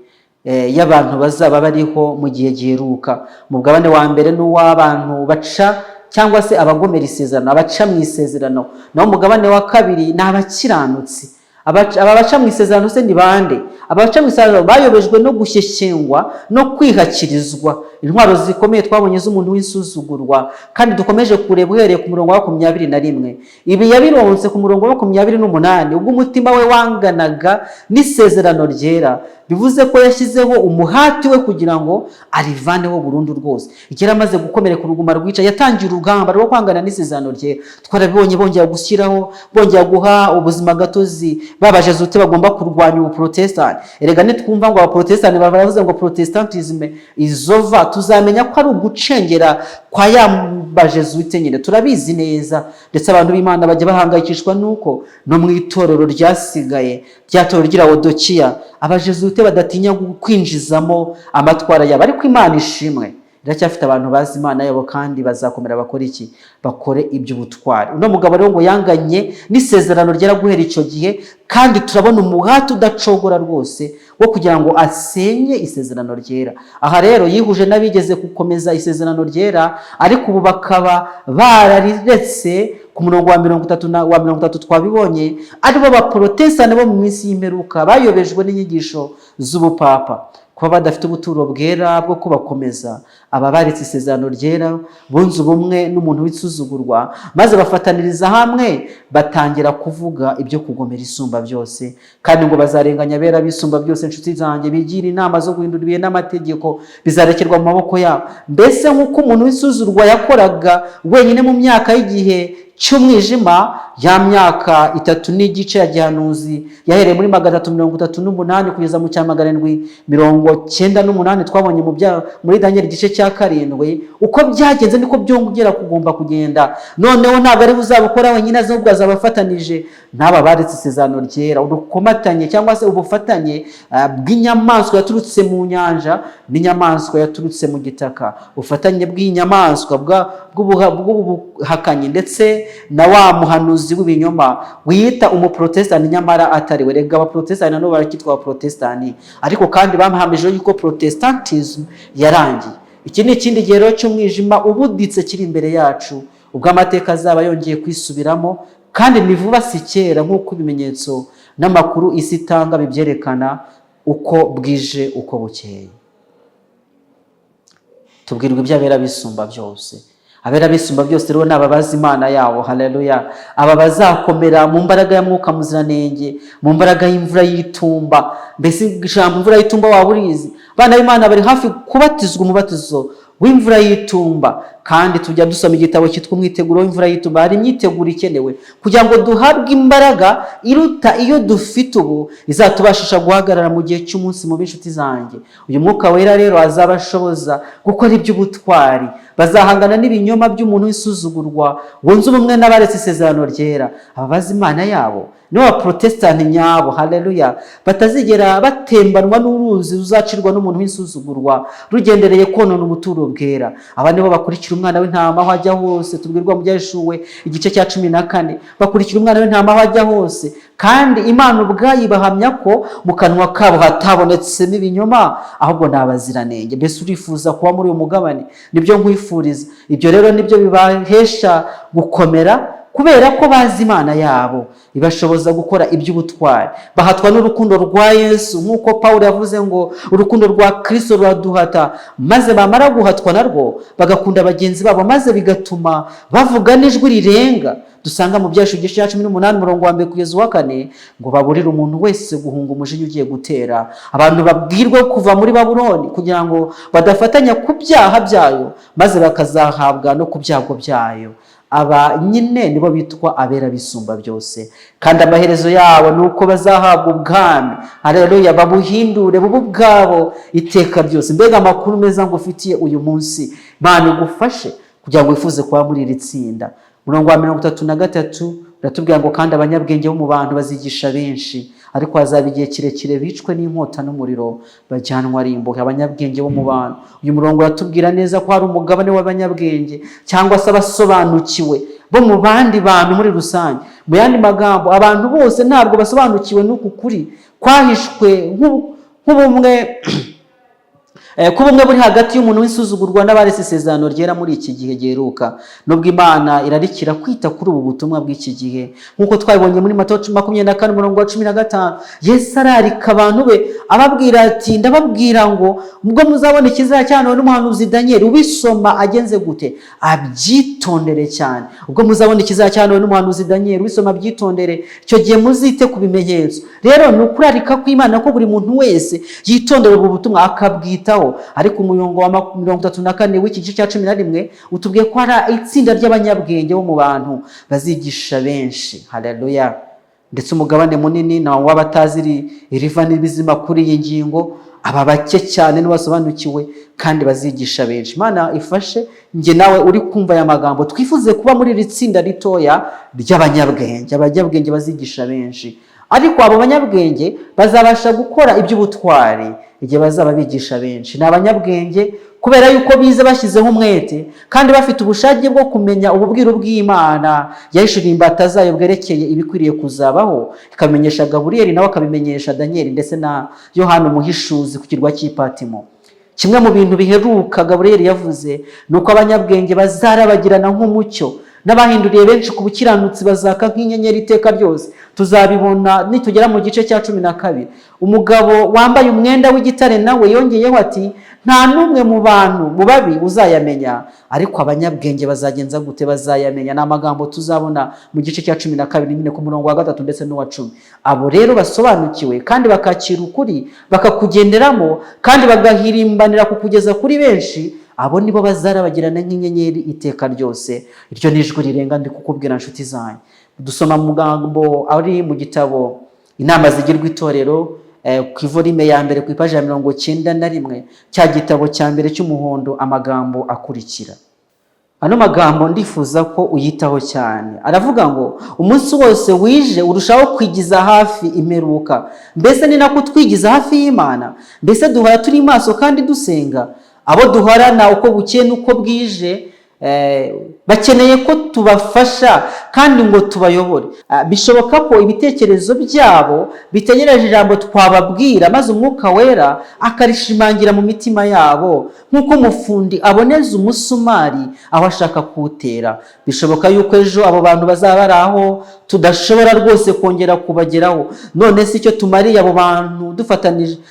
y'abantu bazaba bariho mu gihe giheruka. Umugabane wa mbere n'uw'abantu baca cyangwa se abagomera isezerano, abaca mu isezerano, naho umugabane wa kabiri ni abakiranutsi. Aba baca mu isezerano se ni bande? Abaca mu isezerano bayobejwe no gushyeshyengwa no kwihakirizwa intwaro zikomeye twabonye z'umuntu w'insuzugurwa, kandi dukomeje kureba uhereye ku murongo wa 21. Ibi yabironse ku murongo wa 28 ubwo umutima we wanganaga n'isezerano ryera, bivuze ko yashyizeho umuhati we kugira ngo arivaneho burundu rwose. Igihe amaze gukomera ku ruguma rwica yatangiye urugamba rwo kwangana n'isezerano ryera. Twarabibonye bongera gushyiraho, bongera guha ubuzima gatozi babajezute bagomba kurwanya ubuprotestant. Erega nitwumva ngo abaprotestant baravuze ngo protestantisme izova, tuzamenya ko ari ugucengera kwa yambajezute nyine. Turabizi neza, ndetse abantu b'Imana bajya bahangayikishwa nuko no mu itorero ryasigaye ryatorero ry'Laodikiya abajezute badatinya kwinjizamo amatwara yabo. Ariko Imana ishimwe iracyafite abantu bazi Imana yabo kandi bazakomera bakora iki? Bakore iby'ubutwari. Uno mugabo rero ngo yanganye n'isezerano ryera guhera icyo gihe, kandi turabona umuhati udacogora rwose wo kugira ngo asenye isezerano ryera. Aha rero yihuje n'abigeze gukomeza isezerano ryera, ariko ubu bakaba barariretse. Ku murongo wa 30 twabibonye aribo baprotestane bo mu minsi y'imperuka bayobejwe n'inyigisho z'ubupapa, kuba badafite ubuturo bwera bwo kubakomeza. Aba baretse isezerano ryera bunze ubumwe n'umuntu w'isuzugurwa, maze bafataniriza hamwe batangira kuvuga ibyo kugomera isumba byose, kandi ngo bazarenganya abera bisumba byose. Inshuti zanjye, bigira inama zo guhindura ibihe n'amategeko bizarekerwa mu maboko yabo. Mbese nk'uko umuntu w'isuzugurwa yakoraga wenyine mu myaka y'igihe cy'umwijima, ya myaka 3 n'igice ya gihanuzi yahereye muri 338 kugeza mu 798 twabonye muri Daniel igice cya 7. Uko byagenze niko byongera kugomba kugenda. Noneho ntabwo ari buzabukora wenyine, ahubwo azabafatanije n'aba baretse isezerano ryera. Urukomatanye cyangwa se ubufatanye bw'inyamaswa yaturutse mu nyanja n'inyamaswa yaturutse mu gitaka, ubufatanye bw'inyamaswa bw'ubuhakanyi ndetse na wa muhanuzi w'ibinyoma wiyita umuprotestant nyamara atari we. Rega abaprotestant nabo barakitwa abaprotestant, ariko kandi bamuhamije yuko protestantism yarangiye. Iki ni ikindi gihe rero cy'umwijima ubuditse kiri imbere yacu, ubwo amateka azaba yongeye kwisubiramo, kandi ni vuba si kera, nk'uko ibimenyetso n'amakuru isi itanga bibyerekana uko bwije uko bukeye. Tubwirwa iby'abera bisumba byose. Abera bisumba byose rero naba bazi Imana yabo. Haleluya. Aba bazakomera mu mbaraga ya Mwuka Muziranenge, mu mbaraga y'imvura y'itumba. Mbese ijambo imvura y'itumba waburizi, bana b'Imana bari hafi kubatizwa umubatizo w'imvura y'itumba. Kandi tujya dusoma igitabo cyitwa umwiteguro w'imvura y'itumba. Hari imyiteguro ikenewe kugira ngo duhabwe imbaraga iruta iyo dufite ubu, izatubashisha guhagarara mu gihe cy'umunsi mu b'inshuti zanjye. Uyu Mwuka Wera rero azabashoboza gukora iby'ubutwari. Bazahangana n'ibinyoma by'umuntu w'isuzugurwa wunze ubumwe n'abaretse isezerano ryera. Ababazi Imana yabo nibo baprotestant nyabo. Haleluya. Batazigera batembanwa n'uruzi ruzacirwa n'umuntu w'isuzugurwa rugendereye konona ubuturo bwera. Aba nibo bakurikira umwana w'intama aho ajya hose. Tubwirwa mu Byashuwe igice cya 14, bakurikira umwana w'intama aho ajya hose, kandi Imana ubwayo ibahamya ko mu kanwa kabo hatabonetsemo ibinyoma, ahubwo ni abaziranenge. Mbese urifuza kuba muri uyu mugabane? Nibyo nkwifuriza. Ibyo rero nibyo bibahesha gukomera, kubera ko bazi Imana yabo ibashoboza gukora iby'ubutwari. Bahatwa n'urukundo rwa Yesu, nk'uko Pawulo yavuze ngo urukundo rwa Kristo ruraduhata, maze bamara guhatwa narwo bagakunda bagenzi babo, maze bigatuma bavuga n'ijwi rirenga. Dusanga mu Byashuwe igice cya 18 umurongo wa 1 kugeza uwa 4 ngo baburire umuntu wese guhunga umujinya ugiye gutera. Abantu babwirwa kuva muri Babuloni kugira ngo badafatanya ku byaha byayo, maze bakazahabwa no ku byago byayo. aba nyine nibo bitwa abera bisumba byose, kandi amaherezo yabo ni uko bazahabwa ubwami, haleluya, babuhindure bubu bwabo iteka ryose. Mbega amakuru meza ngo ufitiye uyu munsi, Imana igufashe kugira ngo wifuze kuba muri iri tsinda. Umurongo wa 33 uratubwira ngo kandi abanyabwenge bo mu bantu bazigisha benshi, ariko hazaba igihe kirekire bicwe n'inkota n'umuriro bajyanwa ari imbohe. Abanyabwenge bo mu bantu, uyu murongo uratubwira neza ko hari umugabane w'abanyabwenge cyangwa se abasobanukiwe bo mu bandi bantu muri rusange. Mu yandi magambo, abantu bose ntabwo basobanukiwe n'uku kuri kwahishwe nk'ubumwe kubumwe buri hagati y'umuntu w'isuzugurwa n'abaretse isezerano ryera muri iki gihe giheruka. Nubwo Imana irarikira kwita kuri ubu butumwa bw'iki gihe, nk'uko twabibonye muri Matayo 24:15, Yesu ararika abantu be ababwira ati, ndababwira ngo ubwo muzabona ikizajyanwa n'umuhanuzi Danieli, ubisoma agenze gute? Abyitondere cyane. Ubwo muzabona ikizajyanwa n'umuhanuzi Danieli, ubisoma abyitondere, icyo gihe muzite ku bimenyetso. Rero ni ukurarika kw'Imana ko buri muntu wese yitondera ubu butumwa akabwitaho. Ariko umurongo wa 34 w'iki gice cya 11 utubwiye ko hari itsinda ry'abanyabwenge bo mu bantu bazigisha benshi, haleluya. Ndetse umugabane munini nawo w'abatazi iriva n'ibizima kuri iyi ngingo, aba bake cyane n'abasobanukiwe kandi bazigisha benshi. Imana ifashe nge nawe uri kumva aya magambo, twifuze kuba muri iri tsinda ritoya ry'abanyabwenge, abanyabwenge bazigisha benshi. Ariko abo banyabwenge bazabasha gukora iby'ubutwari igihe bazaba bigisha benshi. Ni abanyabwenge kubera yuko bize bashyizeho umwete kandi bafite ubushake bwo kumenya ububwiro bw'Imana yahishuriye imbata zayo bwerekeye ibikwiriye kuzabaho, ikamenyesha Gaburiyeli nawe akabimenyesha Danieli ndetse na Yohana umuhishuzi ku kirwa cy'Ipatimo. Kimwe mu bintu biheruka Gaburiyeli yavuze ni uko abanyabwenge bazarabagirana nk'umucyo, n'abahinduriye benshi ku bukiranutsi bazaka nk'inyenyeri iteka ryose. Tuzabibona nitugera mu gice cya 12. Umugabo wambaye umwenda w'igitare nawe yongeyeho ati, nta n'umwe mu bantu mu babi uzayamenya, ariko abanyabwenge bazagenza gute? Bazayamenya. Ni amagambo tuzabona mu gice cya 12 nyine ku murongo wa 3 ndetse n'uwa 10. Abo rero basobanukiwe kandi bakakira ukuri, bakakugenderamo kandi bagahirimbanira kukugeza kuri benshi, abo nibo bazarabagirana nk'inyenyeri iteka ryose. Iryo ni ijwi rirenga ndi kukubwira nshuti zanyu. Dusoma mu magambo ari mu gitabo Inama zigirwa itorero ku ivorime ya mbere ku ipaji ya 91 cya gitabo cya mbere cy'umuhondo, amagambo akurikira. Ano magambo ndifuza ko uyitaho cyane. Aravuga ngo umunsi wose wije urushaho kwigiza hafi imperuka. Mbese ni nako twigiza hafi y'Imana? Mbese duhora turi maso kandi dusenga? Abo duhorana uko bukeye n'uko bwije bakeneye ko tubafasha kandi ngo tubayobore. Bishoboka ko ibitekerezo byabo bitegereje ijambo twababwira, maze Umwuka Wera akarishimangira mu mitima yabo, nk'uko umufundi aboneza umusumari aho ashaka kuwutera. Bishoboka yuko ejo abo bantu bazaba bari aho tudashobora rwose kongera kubageraho. None si icyo tumariye abo bantu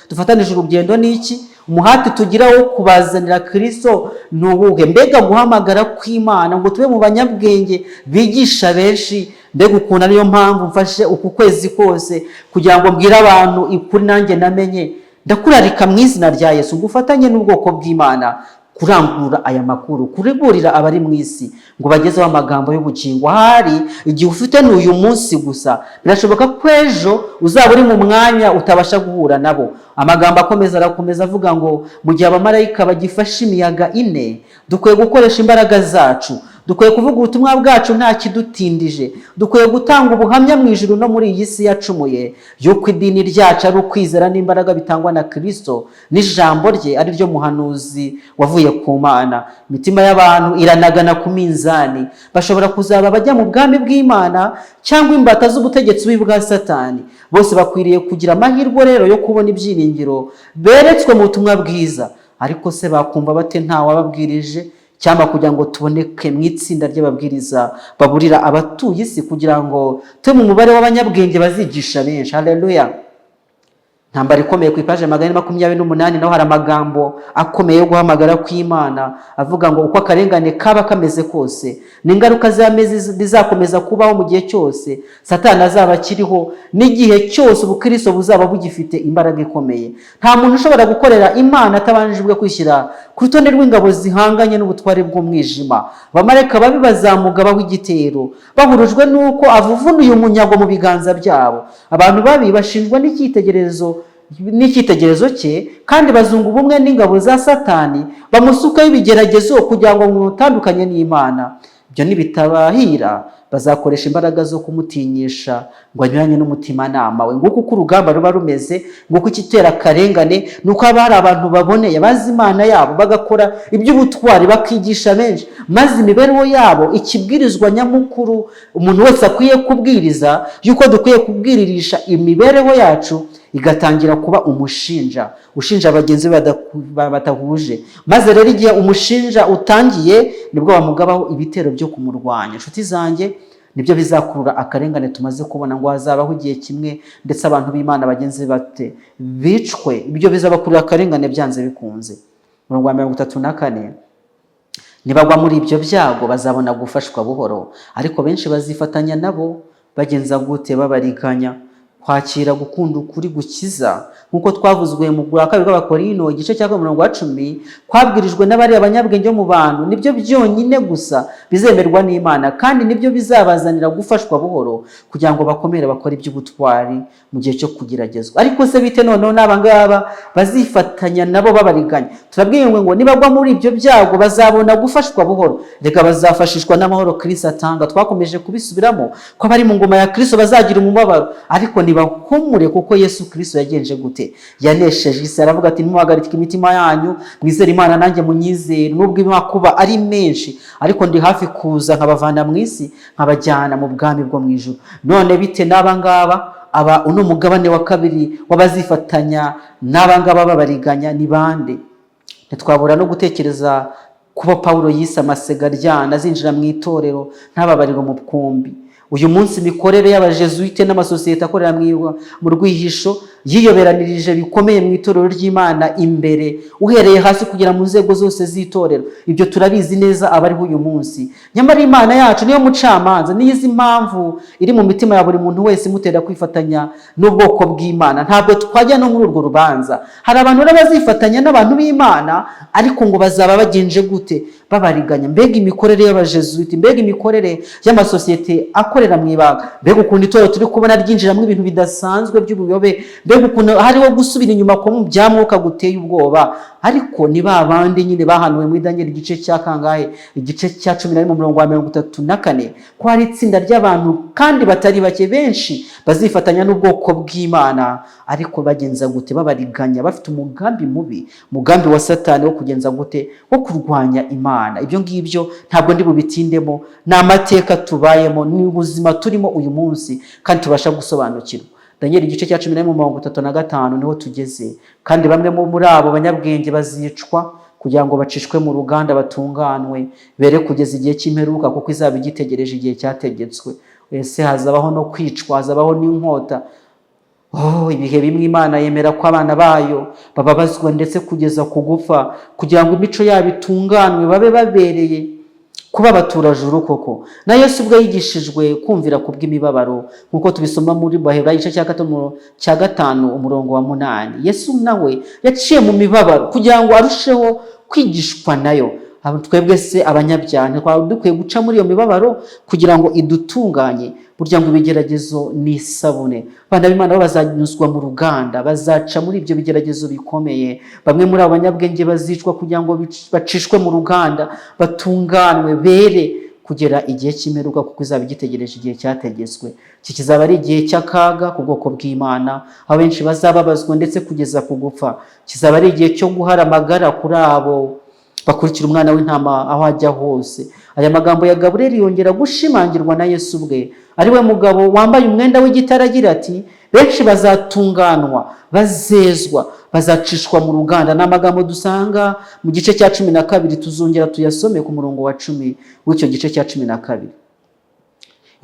dufatanije urugendo n'iki? Umuhati tugira wo kubazanira Kristo n'ubuhe? Mbega guhamagara kw'Imana ngo tube mu banyabwenge bigisha benshi. Mbega ukuntu ariyo mpamvu mfashe uku kwezi kose kugira ngo mbwire abantu ikuri nanjye namenye. Ndakurarika mu izina rya Yesu ngufatanye n'ubwoko bw'Imana kurangura aya makuru, kuriburira abari mu isi ngo bagezeho amagambo y'ubugingo. Hari igihe ufite n'uyu munsi gusa, birashoboka ko ejo uzaba uri mu mwanya utabasha guhura nabo. Amagambo arakomeza avuga ngo mu gihe abamarayika bagifashe imiyaga ine, dukwiye gukoresha imbaraga zacu, dukwiye kuvuga ubutumwa bwacu nta kidutindije, dukwiye gutanga ubuhamya mu ijuru no muri iyi si yacumuye yuko idini ryacu ari ukwizera n'imbaraga bitangwa na Kristo n'ijambo rye ari ryo muhanuzi wavuye ku Mana. Imitima y'abantu iranagana ku minzani, bashobora kuzaba bajya mu bwami bw'Imana cyangwa imbata z'ubutegetsi bwa Satani. Bose bakwiriye kugira amahirwe rero yo kubona ibyiringiro beretswe mu butumwa bwiza. Ariko se bakumva bate nta wababwirije? Cyangwa kugira ngo tuboneke mu itsinda ry'ababwiriza baburira abatuye isi kugira ngo tube mu mubare w'abanyabwenge bazigisha benshi. Haleluya. ntambara ikomeye ku ipaje 428 naho hari amagambo akomeye yo guhamagara kw'Imana avuga ngo uko akarengane kaba kameze kose n'ingaruka zizakomeza kubaho mu gihe cyose Satani azaba akiriho n'igihe cyose ubukristo buzaba bugifite imbaraga ikomeye. Nta muntu ushobora gukorera Imana atabanjijwe kwishyira ku rutonde rw'ingabo zihanganye n'ubutware bw'umwijima. Abamarayika babi bazamugabaho igitero bahurujwe n'uko avuvunuye umunyago mu biganza byabo. Abantu babi bashinjwa n'icyitegerezo cye kandi bazunga ubumwe n'ingabo za Satani bamusukaho ibigeragezo kugira ngo mutandukanye n'Imana. Ibyo nibitabahira bazakoresha imbaraga zo kumutinyisha ngo anyuranye n'umutimanama we. Nguko uko urugamba ruba rumeze, nguko ikitera akarengane nuko haba hari abantu baboneye bazi Imana yabo bagakora iby'ubutwari bakigisha benshi, maze imibereho yabo ikibwirizwa nyamukuru umuntu wese akwiye kubwiriza yuko dukwiye kubwiririsha imibereho yacu igatangira kuba ushinja bagenzi batahuje. Maze rero igihe umushinja utangiye nibwo bamugabaho ibitero byo kumurwanya. Inshuti zanjye, nibyo bizakurura akarengane tumaze kubona ngo hazabaho igihe kimwe ndetse abantu b'Imana bagenzi bate bicwe. Ibyo bizabakurura akarengane byanze bikunze. 34 nibagwa muri ibyo byago bazabona gufashwa buhoro, ariko benshi bazifatanya nabo bagenza gute babariganya kwakira gukunda ukuri gukiza. Nkuko twavuzwe mu bwa 2 rw'Abakorinto igice cya 10 kwabwirijwe n'abari abanyabwenge mu bantu, nibyo byonyine gusa bizemerwa n'Imana kandi nibyo bizabazanira gufashwa buhoro kugira ngo bakomere bakora iby'ubutwari mu gihe cyo kugeragezwa. Ariko se bite noneho n'abangaba bazifatanya nabo babariganya? Turabwiye ngo nibagwa muri ibyo byago bazabona gufashwa buhoro, reka bazafashishwa n'amahoro Kristo atanga. Twakomeje kubisubiramo ko bari mu ngoma ya Kristo bazagira umubabaro, ariko nibahumure kuko Yesu Kristo yagenje gute? Yanesheje isi. Aravuga ati ntimuhagarike imitima yanyu, mwizere Imana nanjye munyizere. Nubwo imakuba ari menshi, ariko ndi hafi kuza nkabavana mu isi nkabajyana mu bwami bwo mu ijuru. None bite n'abangaba uno mugabane wa kabiri wabazifatanya n'abangaba babariganya ni bande? Ntitwabura no gutekereza kuba Pawulo yise amasegaryana azinjira mu itorero ntababariro mu bwumbi. Uyu munsi imikorere y'abajesuite n'amasosiyete akorera mu rwihisho yiyoberanirije bikomeye mu itorero ry'Imana imbere uhereye hasi kugera mu nzego zose z'itorero. Ibyo turabizi neza abari uyu munsi. Nyamara Imana yacu niyo mucamanza, niyizi impamvu iri mu mitima ya buri muntu wese imutera kwifatanya n'ubwoko bw'Imana. Ntabwo twajya no muri urwo rubanza. Hari abantu bazifatanya n'abantu b'Imana, ariko ngo bazaba bagenje gute? Babariganya. Mbega imikorere y'abajesuite, mbega imikorere y'amasosiyete akorera mu ibanga, mbega ukuntu itorero turi kubona ryinjiramo ibintu bidasanzwe by'ubuyobe, mbega ukuntu hariho gusubira inyuma ko mu byamwuka guteye ubwoba. Ariko ni babandi nyine bahanuwe muri Daniel igice cya 11:34 ko hari itsinda ry'abantu kandi batari bake benshi bazifatanya n'ubwoko bw'Imana, ariko bagenza gute? Babariganya, bafite umugambi mubi, umugambi wa Satani wo kugenza gute? Wo kurwanya Imana. Ibyo ngibyo ntabwo ndi bubitindemo, ni amateka tubayemo, ni ubuzima turimo uyu munsi kandi tubasha gusobanukirwa. Daniel igice cya 11:35 niho tugeze. Kandi bamwe muri abo banyabwenge bazicwa kugira ngo bacishwe mu ruganda batunganwe bere kugeza igihe cy'imperuka, kuko izaba igitegereje igihe cyategetswe. Ese hazabaho no kwicwa, hazabaho n'inkota. Ibihe bimwe Imana yemera ko abana bayo bababazwa ndetse kugeza ku gupfa kugira ngo imico yabo itunganwe babe babereye kuba baturajuru koko. Na Yesu ubwo yigishijwe kumvira kubw'imibabaro, nkuko tubisoma muri Baheburayo igice cya 5:8. Yesu nawe yaciye mu mibabaro kugira ngo arusheho kwigishwa nayo. Twebwe se abanyabyaha twaba dukwiye guca muri iyo mibabaro kugira ngo idutunganye. Burya ngo ibigeragezo ni isabune. Abana b'Imana bazanyuzwa mu ruganda, bazaca muri ibyo bigeragezo bikomeye. Bamwe muri abo banyabwenge bazicwa kugira ngo bacishwe mu ruganda batunganwe bere kugera igihe cy'imperuka, kuko izaba igitegereje igihe cyategetswe. Iki kizaba ari igihe cy'akaga ku bwoko bw'Imana, aho benshi bazababazwa ndetse kugeza ku gupfa. Kizaba ari igihe cyo guhara amagara kuri abo bakurikira umwana w'intama aho ajya hose. Aya magambo ya Gaburiyeli yongera gushimangirwa na Yesu ubwe, ari we mugabo wambaye umwenda w'igitare agira ati benshi bazatunganwa, bazezwa, bazacishwa mu ruganda. Ni amagambo dusanga mu gice cya 12, tuzongera tuyasome ku murongo wa 10 w'icyo gice cya 12.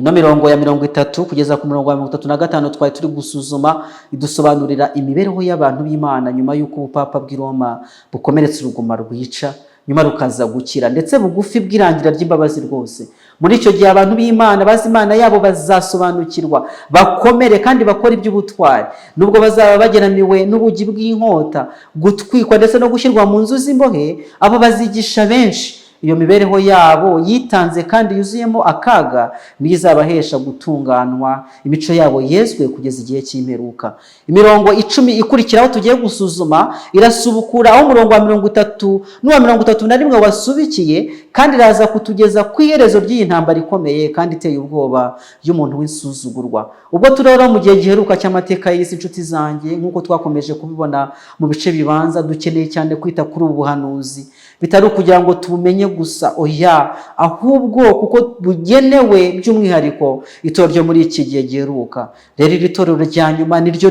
ino mirongo ya 30 kugeza ku murongo wa 35 twari turi gusuzuma idusobanurira imibereho y'abantu b'Imana nyuma y'uko ubupapa bw'i Roma bukomeretse uruguma rwica nyuma rukaza gukira ndetse bugufi bw'irangira ry'imbabazi rwose. Muri icyo gihe abantu b'Imana bazi Imana yabo bazasobanukirwa, bakomere kandi bakora iby'ubutwari, nubwo bazaba bageramiwe n'ubugi bw'inkota, gutwikwa ndetse no gushyirwa mu nzu z'imbohe. Abo bazigisha benshi. Iyo mibereho yabo yitanze kandi yuzuyemo akaga niyo izabahesha gutunganwa, imico yabo yezwe kugeza igihe cy'imperuka. Imirongo 10 ikurikiraho tugiye gusuzuma irasubukura aho umurongo wa 30 n'uwa 31 wasubikiye, kandi iraza kutugeza ku iherezo ry'iyi ntambara ikomeye kandi iteye ubwoba y'umuntu w'insuzugurwa. Ubwo turora mu gihe giheruka cy'amateka y'isi, inshuti zanjye, nk'uko twakomeje kubibona mu bice bibanza, dukeneye cyane kwita kuri ubu buhanuzi, bitari ukugira ngo tubumenye gusa, oya, ahubwo kuko bugenewe by'umwihariko itorero ryo muri iki gihe giheruka. Rero iri torero rya nyuma niryo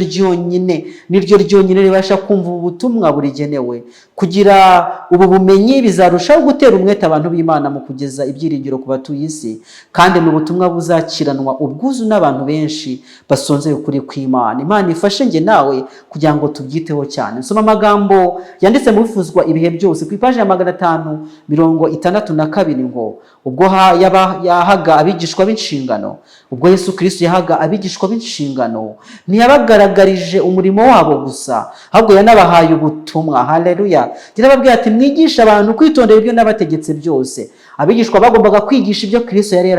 ryonyine ribasha kumva ubu butumwa burigenewe. Kugira ubu bumenyi bizarushaho gutera umwete abantu b'Imana mu kugeza ibyiringiro ku batuye isi, kandi mu butumwa buzakiranwa ubwuzu n'abantu benshi basonzeye ukuri kw'Imana. Imana ifashe nge nawe kugira ngo tubyiteho cyane. Nsoma amagambo yanditse mu bifuzwa ibihe byose ku ipaji ya 562 ngo ubwo yahaga abigishwa b'inshingano, ubwo Yesu Kristo yahaga abigishwa b'inshingano, ntiyabagaragarije umurimo wabo gusa, ahubwo yanabahaye ubutumwa. Haleluya! Yarababwiye ati mwigisha abantu kwitondera ibyo nabategetse byose. Abigishwa bagombaga kwigisha ibyo Kristo yari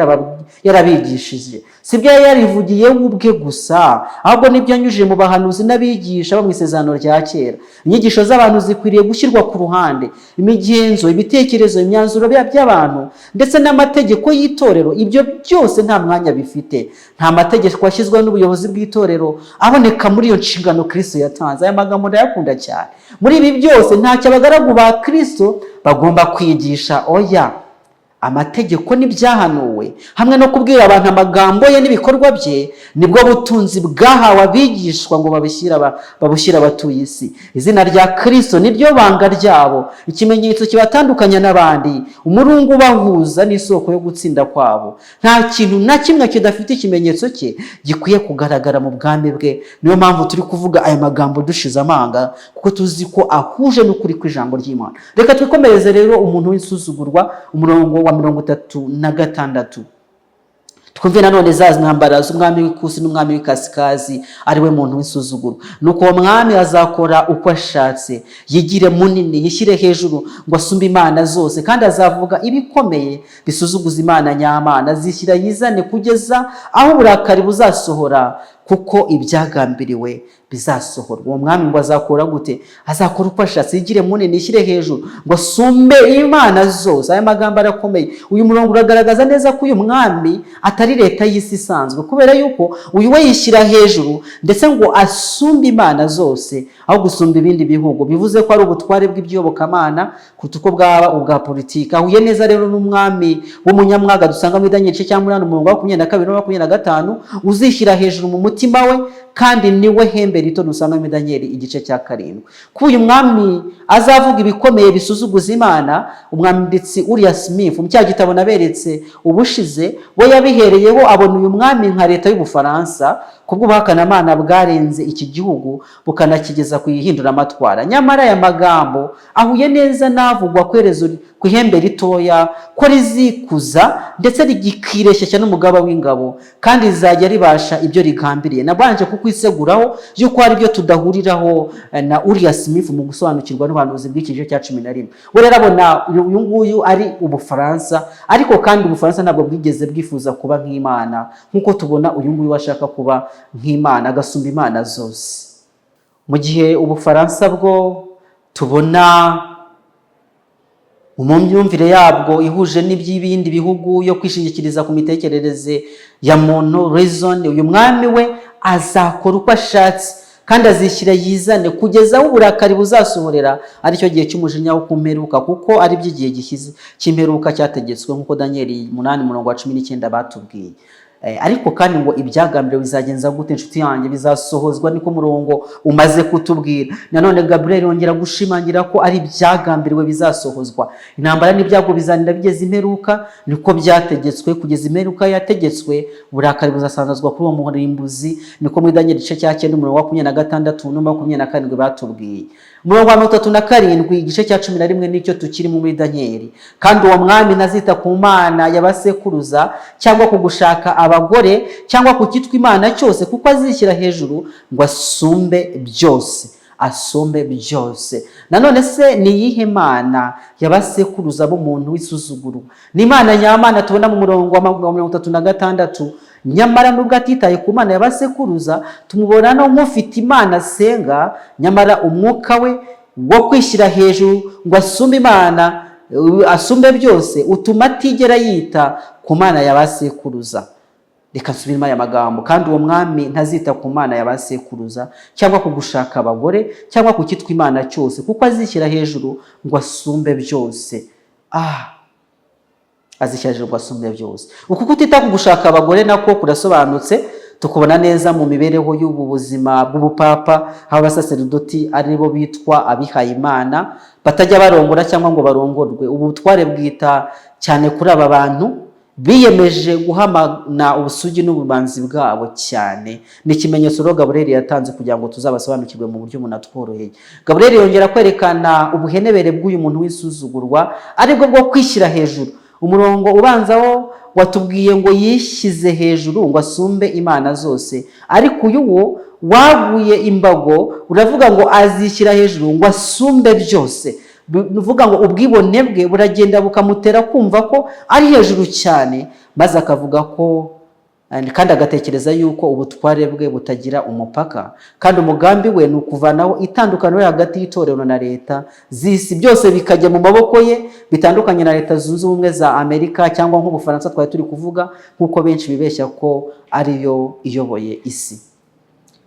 yarabigishije. Si byo yarivugiye ubwe gusa, ahubwo nibyo yanyujije mu bahanuzi n'abigisha bo mu isezerano rya kera. Inyigisho z'abantu zikwiriye gushyirwa ku ruhande. Imigenzo, ibitekerezo, imyanzuro by'abantu ndetse n'amategeko y'itorero, ibyo byose nta mwanya bifite. Nta mategeko ashyizweho n'ubuyobozi bw'itorero aboneka muri iyo nshingano Kristo yatanze. Aya magambo ndayakunda cyane. Muri ibi byose ntacyo abagaragu ba Kristo bagomba kwigisha, oya. Amategeko n'ibyahanuwe hamwe no kubwira abantu amagambo ye n'ibikorwa bye nibwo butunzi bwahawe abigishwa ngo babushyira abatuye isi. Izina rya Kristo niryo banga ryabo, ikimenyetso kibatandukanya n'abandi, umurungu ubahuza n'isoko yo gutsinda kwabo. Nta kintu na kimwe kidafite ikimenyetso cye gikwiye kugaragara mu bwami bwe. Niyo mpamvu turi kuvuga aya magambo dushize amanga, kuko tuzi ko ahuje n'ukuri kw'ijambo ry'Imana. Reka twikomereze rero umuntu w'insuzugurwa, umurongo wa 36. Twumve nanone za ntambara z'umwami w'ikusi n'umwami w'ikasikazi, ari we muntu w'insuzuguro. Nuko uwo mwami azakora uko ashatse, yigire munini, yishyire hejuru ngo asumbe imana zose, kandi azavuga ibikomeye bisuzuguza Imana nyamana, azishyira yizane kugeza aho uburakari buzasohora, kuko ibyagambiriwe bizasohorwa. Uwo mwami ngo azakora gute? Azakora uko ashatse, yigire munini, yishyire hejuru ngo asumbe imana zose. Aya magambo arakomeye. Uyu murongo uragaragaza neza ko uyu mwami atari leta y'isi isanzwe, kubera yuko uyu we yishyira hejuru ndetse ngo asumbe imana zose, aho gusumba ibindi bihugu. Bivuze ko ari ubutware bw'ibyobokamana kuruta uko bwaba ubwa politiki. Ahuye neza rero n'umwami w'umunyamwaga dusanga muri Daniel igice cya 8 umurongo wa 22 na 25, uzishyira hejuru mu mutima we, kandi niwe hembe rito dusanga muri Daniel igice cya 7. Ko uyu mwami azavuga ibikomeye bisuzuguza Imana, umwanditsi Uriah Smith mu cya gitabo naberetse ubushize, we yabihereyeho abona uyu mwami nka leta y'Ubufaransa, kubwo ubuhakanamana bwarenze iki gihugu bukanakigeza ku ihinduramatwara. Nyamara aya magambo ahuye neza n'avugwa ku ihembe ritoya, ko rizikuza ndetse rigikireshyeshya n'umugaba w'ingabo, kandi rizajya ribasha ibyo rigambiriye. Nabanje kukwiseguraho yuko hari ibyo tudahuriraho na Uriah Smith mu gusobanukirwa n'ubuhanuzi bw'iki gice cya 11. We rero abona uyu nguyu ari Ubufaransa, ariko kandi Ubufaransa ntabwo bwigeze bwifuza kuba nk'Imana, nk'uko tubona uyu nguyu washaka kuba nk'Imana, agasumba imana zose. Mu gihe Ubufaransa bwo tubona mu myumvire yabwo ihuje n'iby'ibindi bihugu yo kwishingikiriza ku mitekerereze ya muntu, reason, uyu mwami we azakora uko ashatse kandi azishyira yizane kugeza aho uburakari buzasohorera, aricyo gihe cy'umujinya wo kumperuka, kuko ari by'igihe gishize cy'imperuka cyategetswe nk'uko Daniel 8:19 batubwiye. ariko kandi ngo ibyagambiriwe bizagenza gute inshuti yanjye? Bizasohozwa, niko murongo umaze kutubwira. Nanone Gabriel yongera gushimangira ko ari ibyagambiriwe bizasohozwa. Intambara n'ibyago bizanira bigeze imperuka, niko byategetswe. Kugeza imperuka yategetswe, uburakari buzasandazwa kuri uwo murimbuzi, niko muri Daniel igice cya 9 umurongo wa 26 no 27 batubwiye. Umurongo wa 37 igice cya 11 nicyo tukiri muri Daniel. Kandi uwo mwami ntazita ku mana y'abasekuruza cyangwa ku gushaka abagore cyangwa ku kitwa imana cyose, kuko azishyira hejuru ngo asumbe byose, asumbe byose. Nanone se ni iyihe mana y'abasekuruza b'umuntu w'isuzuguro? Ni imana nyamana tubona mu murongo wa 36. Nyamara nubwo atitaye ku mana y'abasekuruza, tumubona no nk'ufite imana asenga, nyamara umwuka we wo kwishyira hejuru ngo asumbe imana, asumbe byose, utuma atigera yita ku mana y'abasekuruza. Reka nsubiremo aya magambo. Kandi uwo mwami ntazita ku mana y'abasekuruza cyangwa ku gushaka abagore cyangwa ku kitwa imana cyose, kuko azishyira hejuru ngo asumbe byose. Azishyira hejuru ngo asumbe byose. Uku kutita ku gushaka abagore nako kurasobanutse, tukubona neza mu mibereho y'ubu buzima bw'ubupapa, aho abasaserdoti ari bo bitwa abihaye imana, batajya barongora cyangwa ngo barongorwe. Ubutware bwita cyane kuri aba bantu biyemeje guhamana ubusugi n'ububanzi bwabo cyane. Ni ikimenyetso rero Gabriel yatanze kugira ngo tuzabasobanukirwe mu buryo munatworoheye. Gabriel yongera kwerekana ubuhenebere bw'uyu muntu w'isuzugurwa, aribwo bwo kwishyira hejuru. Umurongo ubanzaho watubwiye ngo yishyize hejuru ngo asumbe imana zose, ariko uyu wo waguye imbago uravuga ngo azishyira hejuru ngo asumbe byose. Nuvuga ngo ubwibone bwe buragenda bukamutera kumva ko ari hejuru cyane, maze akavuga ko kandi agatekereza yuko ubutware bwe butagira umupaka, kandi umugambi we ni ukuvanaho itandukaniro hagati y'itorero na leta z'isi, byose bikajya mu maboko ye, bitandukanye na leta zunze ubumwe za Amerika cyangwa nk'Ubufaransa twari turi kuvuga, nk'uko benshi bibeshya ko ariyo iyoboye isi.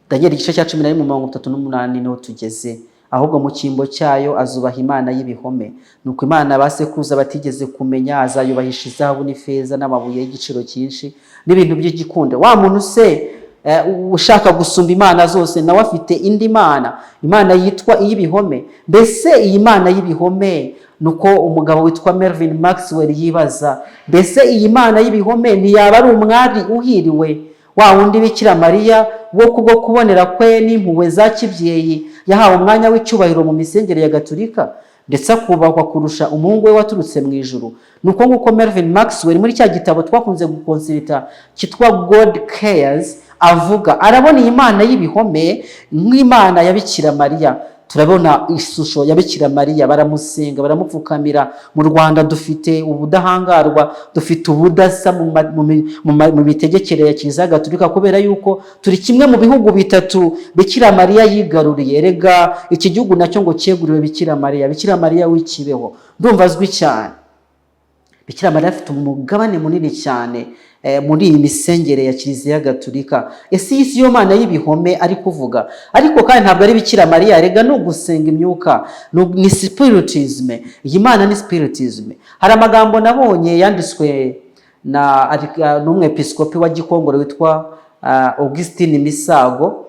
Daniel igice cya 11:38 niho tugeze. Ahubwo mu cyimbo cyayo azubaha imana y'ibihome, nuko imana basekuruza batigeze kumenya azayubahisha izahabu n'ifeza n'amabuye y'igiciro cyinshi n'ibintu by'igikunda. Wa muntu se ushaka gusumba imana zose nawe afite indi mana, imana yitwa iy'ibihome. Mbese iyi mana y'ibihome, nuko umugabo witwa Melvin Maxwell yibaza, mbese iyi mana y'ibihome ntiyaba ari umwari uhiriwe, wa wundi Bikira Mariya wo kubwo kubonera kwe n'impuhwe za kibyeyi yahawe umwanya w'icyubahiro mu misengere ya Gatolika, ndetse akubahwa kurusha umuhungu we waturutse mu ijuru? Nuko nguko Melvin Maxwell muri cya gitabo twakunze gukonsulta cyitwa God Cares avuga, arabona iyi mana y'ibihome nk'imana ya Bikira Mariya. Turabona ishusho ya Bikira Mariya, baramusenga, baramupfukamira. Mu Rwanda dufite ubudahangarwa, dufite ubudasa mu mitegekere ya Kiliziya Gatolika, kubera yuko turi kimwe mu bihugu bitatu Bikira Mariya yigaruriye. Erega iki gihugu nacyo ngo cyeguriwe Bikira Mariya, Bikira Mariya w'ikibeho, ndumva azwi cyane. Bikira Mariya afite umugabane munini cyane muri iyi misengere ya Kiliziya Gatolika. Ese isi yo mana y'ibihome ari kuvuga, ariko kandi ntabwo ari Bikira Mariya, rega no gusenga imyuka, ni spiritism. Iyi mana ni spiritism. Hari amagambo nabonye yanditswe n'umwepiskopi wa Gikongoro witwa Augustine Misago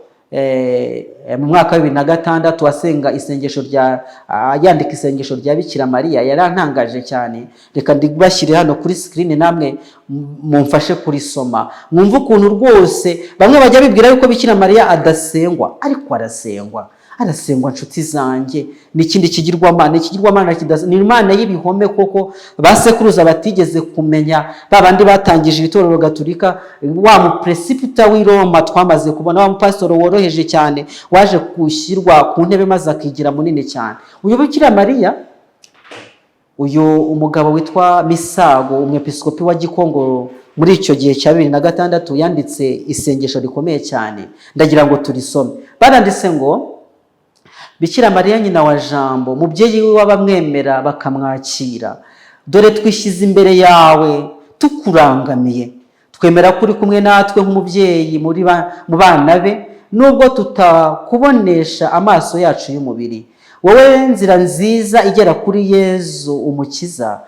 mu mwaka wa 2006 asenga isengesho yandika isengesho rya Bikira Mariya. Yarantangaje cyane. Reka ndibashyire hano kuri screen namwe mumfashe kurisoma, mwumva ukuntu rwose bamwe bajya bibwira yuko Bikira Mariya adasengwa, ariko arasengwa. Nshuti zanjye. N'ikindi kigirwamana, ni imana y'ibihome koko basekuruza batigeze kumenya, babandi batangije itorero Gatolika. Wa mu presbyter w'i Roma twamaze kubona, wa mu pastor woroheje cyane waje kushyirwa ku ntebe maze akigira munini cyane. Uyu Bikira Mariya, uyu umugabo witwa Misago, umwepiskopi wa Gikongoro, muri icyo gihe cya 2006 yanditse isengesho rikomeye cyane. Ndagira ngo turisome. Baranditse ngo, Bikira Mariya nyina wa Jambo, mubyeyi we w'abamwemera bakamwakira, dore twishyize imbere yawe tukurangamiye, twemera kuri kumwe natwe nk'umubyeyi mu bana be, nubwo tutakubonesha amaso yacu y'umubiri. Wowe nzira nziza igera kuri Yezu umukiza,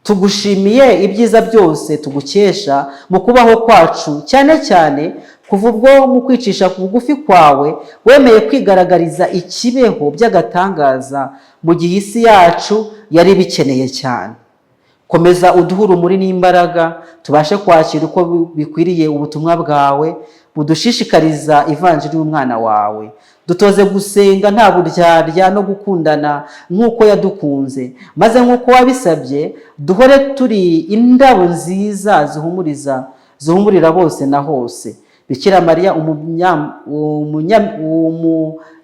tugushimiye ibyiza byose tugukesha mu kubaho kwacu, cyane cyane kuva ubwo mu kwicisha bugufi kwawe wemeye kwigaragariza ikibeho by'agatangaza mu gihe isi yacu yari bikeneye cyane. Komeza uduhe urumuri n'imbaraga tubashe kwakira uko bikwiriye ubutumwa bwawe budushishikariza ivanjiri y'umwana wawe. Dutoze gusenga nta buryarya no gukundana nk'uko yadukunze, maze nk'uko wabisabye duhore turi indabo nziza zihumurira bose na hose. Bikira Mariya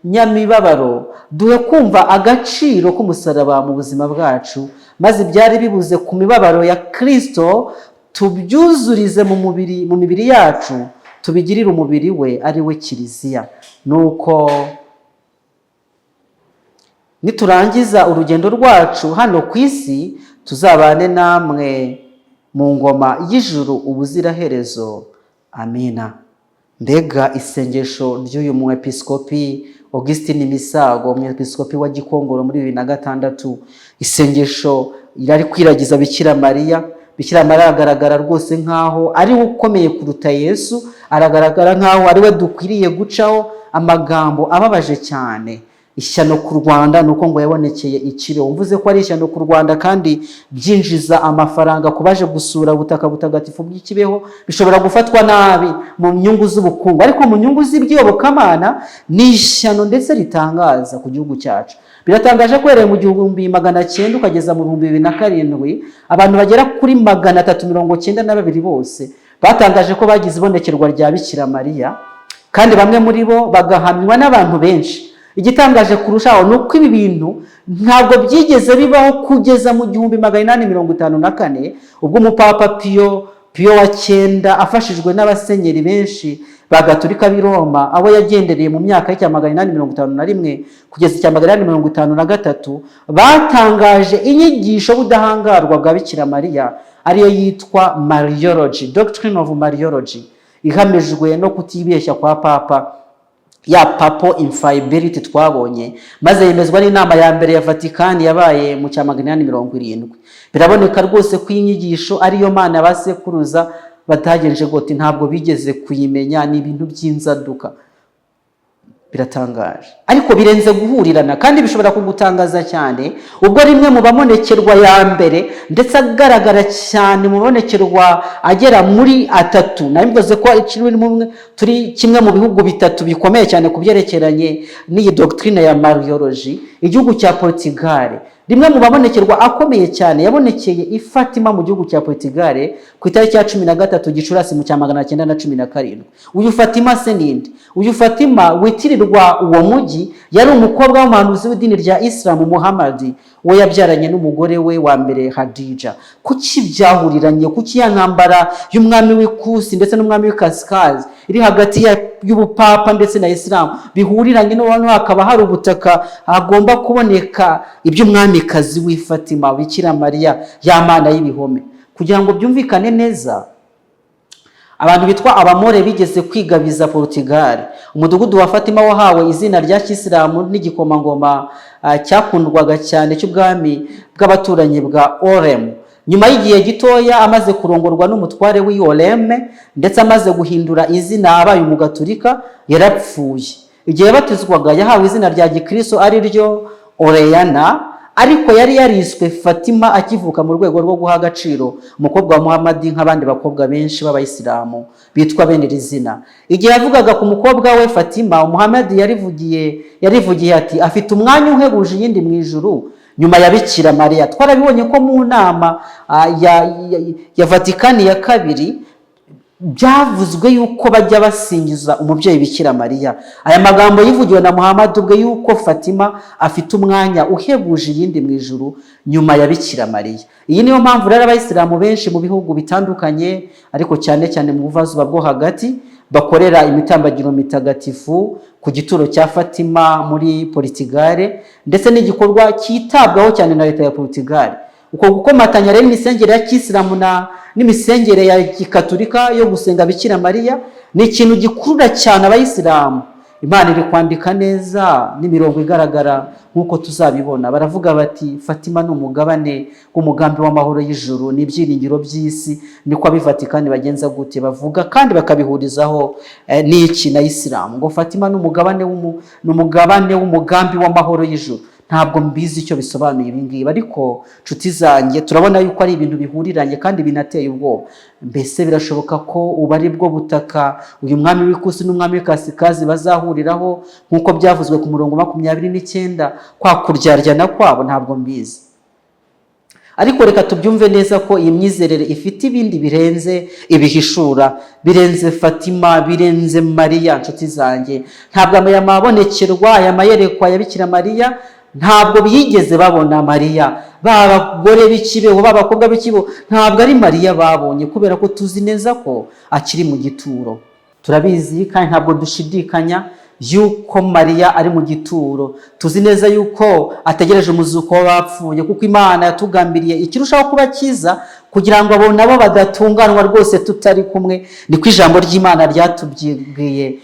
umunyamibabaro, duhe kumva agaciro k'umusaraba mu buzima bwacu, maze ibyari bibuze ku mibabaro ya Kristo tubyuzurize mu mibiri yacu, tubigirire umubiri we ari we Kiliziya. Nuko niturangiza urugendo rwacu hano ku isi, tuzabane namwe mu ngoma y'ijuru ubuziraherezo. Amina. Mbega isengesho ry'uyu mwepiskopi Augustine Misago, umwepiskopi wa Gikongoro muri 2006. Isengesho irari kwiragiza Bikira Mariya. Bikira Mariya agaragara rwose nkaho ari ukomeye kuruta Yesu, aragaragara nkaho ari we dukwiriye gucaho amagambo ababaje cyane. Ishyano ku Rwanda nuko ngo yabonekeye ikiro. Umvuze ko ari ishyano ku Rwanda kandi byinjiza amafaranga kubaje gusura ubutaka butagatifu bw'ikibeho, bishobora gufatwa nabi mu nyungu z'ubukungu, ariko mu nyungu z'iby'iyobokamana ni ishyano ndetse ritangaza ku gihugu cyacu. Biratangaje ko mu 1900 ukageza mu 2007 abantu bagera kuri 392 bose batangaje ko bagize ibonekerwa rya Bikira Mariya, kandi bamwe muri bo bagahamywa n'abantu benshi. Igitangaje kurushaho nuko ibi bintu ntabwo byigeze bibaho kugeza mu 1854 ubwo umupapa Pio wa 9 afashijwe n'abasenyeri benshi ba Gatolika b'i Roma, abo yagendereye mu myaka ya 1851 kugeza 1853, batangaje inyigisho budahangarwa bwa Bikira Mariya ariyo yitwa Mariology, Doctrine of Mariology, ihamijwe no kutibeshya kwa papa, ya papal infallibility twabonye, maze yemezwa n'inama ya mbere ya Vatican yabaye mu 1870. Biraboneka rwose ko inyigisho ariyo mana y'abasekuruza batagenje goti, ntabwo bigeze kuyimenya, ni ibintu by'inzaduka. Biratangaje, ariko birenze guhurirana, kandi bishobora kugutangaza cyane ubwo rimwe mu bamonekerwa ya mbere ndetse agaragara cyane mu bamonekerwa agera muri 3, nabivuze ko turi kimwe mu bihugu 3 bikomeye cyane kubyerekeranye n'iyi doctrine ya Mariology. Igihugu cya Portugal, rimwe mu babonekerwa akomeye cyane yabonekeye i Fatima mu gihugu cya Portugal ku itariki ya 13 Gicurasi mu 1917. Uyu Fatima se ninde? Uyu Fatima witirirwa uwo mujyi yari umukobwa w'umuhanuzi w'idini rya Islam Muhammad, we yabyaranye n'umugore we wa mbere Khadija. Kuki byahuriranye? Kuki ya ntambara y'umwami w'ikusi ndetse n'umwami w'ikasikazi iri hagati y'ubupapa ndetse na Islam bihuriranye n'abantu, hakaba hari ubutaka hagomba kuboneka iby'umwamikazi w'i Fatima Bikira Mariya, ya mana y'ibihome? Kugira ngo byumvikane neza, abantu bitwa abamore bigeze kwigabiza Portugal. Umudugudu wa Fatima wahawe izina rya Kisilamu n'igikomangoma cyakundwaga cyane cy'ubwami bw'abaturanyi bwa Orem. Nyuma y'igihe gitoya amaze kurongorwa n'umutware w'i Orem ndetse amaze guhindura izina abaye umugatolika, yarapfuye. Igihe yabatizwaga yahawe izina rya Gikristo ari ryo Oreyana, ariko yari yariswe Fatima akivuka mu rwego rwo guha agaciro umukobwa wa Muhammad nk'abandi bakobwa benshi b'abayisilamu bitwa bene rizina. Igihe yavugaga ku mukobwa we Fatima, Muhammad yarivugiye ati afite umwanya uhebuje iyindi mu ijuru nyuma ya Bikira Mariya. Twarabibonye ko mu nama ya Vatikani ya kabiri byavuzwe yuko bajya basingiza umubyeyi Bikira Mariya. Aya magambo yivugiwe na Muhammad ubwe yuko Fatima afite umwanya uhebuje iyindi mu ijuru nyuma ya Bikira Mariya. Iyi niyo mpamvu rero abayisilamu benshi mu bihugu bitandukanye, ariko cyane cyane mu buvazuba bwo hagati, bakorera imitambagiro mitagatifu ku gituro cya Fatima muri Portugal, ndetse n'igikorwa cyitabwaho cyane na leta ya Portugal. Uko gukomatanya rero imisengere ya Kisilamu n'imisengere ya Gikatolika yo gusenga Bikira Mariya ni ikintu gikurura cyane abayisilamu. Imana iri kwandika neza n'imirongo igaragara nk'uko tuzabibona. Baravuga bati Fatima ni umugabane w'umugambi w'amahoro y'ijuru n'ibyiringiro by'isi. Niko abivatikani bagenza gute? Bavuga kandi bakabihurizaho n'iki na Isilamu, ngo Fatima ni umugabane w'umugambi w'amahoro y'ijuru. Ntabwo mbizi icyo bisobanuye ibi ngibi, ariko nshuti zanjye turabona yuko ari ibintu bihuriranye kandi binateye ubwoba. Mbese birashoboka ko ubu ari bwo butaka uyu mwami w'ikusi n'umwami w'ikasikazi bazahuriraho nk'uko byavuzwe ku murongo 29, kwa kuryaryana kwabo? Ntabwo mbizi, ariko reka tubyumve neza ko iyi myizerere ifite ibindi birenze ibihishura, birenze Fatima, birenze Mariya. Nshuti zanjye, ntabwo aya mabonekerwa, aya mayerekwa ya Bikira Mariya ntabwo bigeze babona Mariya. Babagore b'ikibeho, babakobwa b'ikibeho, ntabwo ari Mariya babonye, kubera ko tuzi neza ko akiri mu gituro. Turabizi kandi ntabwo dushidikanya yuko Mariya ari mu gituro. Tuzi neza yuko ategereje umuzuko w'abapfuye, kuko Imana yatugambiriye ikirushaho kuba cyiza kugira ngo abo nabo badatunganwa rwose tutari kumwe. Niko ijambo ry'Imana ryatubwiye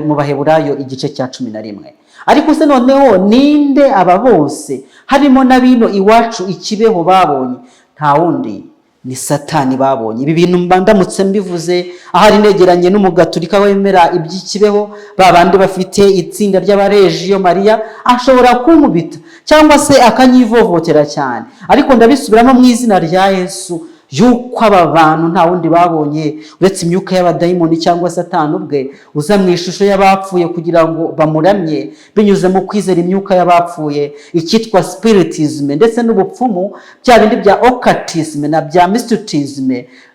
mu Baheburayo igice cya 11. Ariko se noneho ninde aba bose harimo n'abino iwacu ikibeho babonye? Nta wundi, ni Satani babonye. Ibi bintu ndamutse mbivuze ahari negeranye n'umugaturika wemera iby'ikibeho, babandi bafite itsinda ry'abarejiyo Mariya, ashobora kunkubita cyangwa se akanyivovotera cyane. Ariko ndabisubiramo mu izina rya Yesu yuko aba bantu nta wundi babonye uretse imyuka y'abadayimoni cyangwa Satani ubwe uza mu ishusho y'abapfuye kugira ngo bamuramye binyuze mu kwizera imyuka y'abapfuye, icyitwa spiritism ndetse n'ubupfumu, bya bindi bya occultism na bya mysticism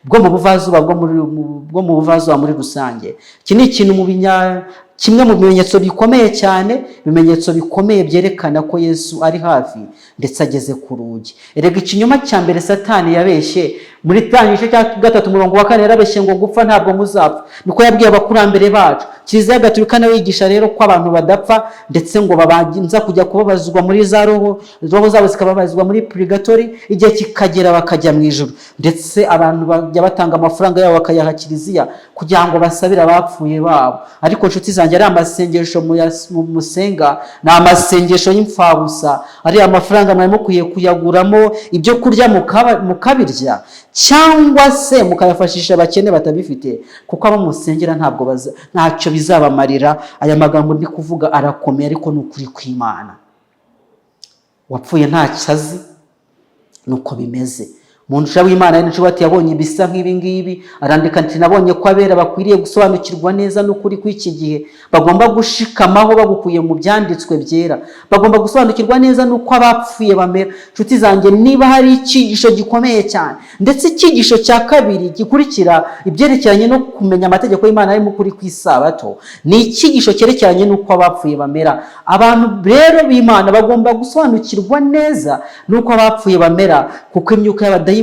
bwo mu buvazuba muri rusange. Iki ni ikintu kimwe mu bimenyetso bikomeye cyane, ibimenyetso bikomeye byerekana ko Yesu ari hafi ndetse ageze ku rugi. Erega ikinyoma cya mbere Satani yabeshye muri Daniel cya 3:4 yarabeshye ngo gupfa ntabwo muzapfa. Niko yabwiye abakurambere bacu. Kiliziya Gatolika nayo yigisha rero ko abantu badapfa, ndetse ngo babanza kujya kubabazwa muri za roho zabo zikababazwa muri purgatori, igihe kikagera bakajya mu ijuru. Ndetse abantu bajya batanga amafaranga yabo bakayaha Kiliziya kugira ngo basabire abapfuye babo. Ariko nshuti zanjye, ari amasengesho musenga ni amasengesho y'imfabusa. Ari amafaranga mwari mukwiye kuyaguramo ibyo kurya mukabirya, cyangwa se mukayafashisha abakene batabifite, kuko abo musengera ntacyo bizabamarira. Aya magambo ndi kuvuga arakomeye, ariko ni ukuri kw'Imana. Wapfuye ntacyo azi, nuko bimeze. Umuntu w'Imana y'incuti ati yabonye ibisa nk'ibi ngibi, arandika ati nabonye ko abera bakwiriye gusobanukirwa neza n'ukuri kw'iki gihe, bagomba gushikamaho bagukuye mu byanditswe byera, bagomba gusobanukirwa neza n'uko abapfuye bamera. Nshuti zanjye, niba hari icyigisho gikomeye cyane, ndetse icyigisho cya kabiri gikurikira ibyerekeranye no kumenya amategeko y'Imana ari mu kuri kw'isabato, ni icyigisho cyerekeranye n'uko abapfuye bamera. Abantu rero b'Imana bagomba gusobanukirwa neza n'uko abapfuye bamera, kuko imyuka y'abadayimoni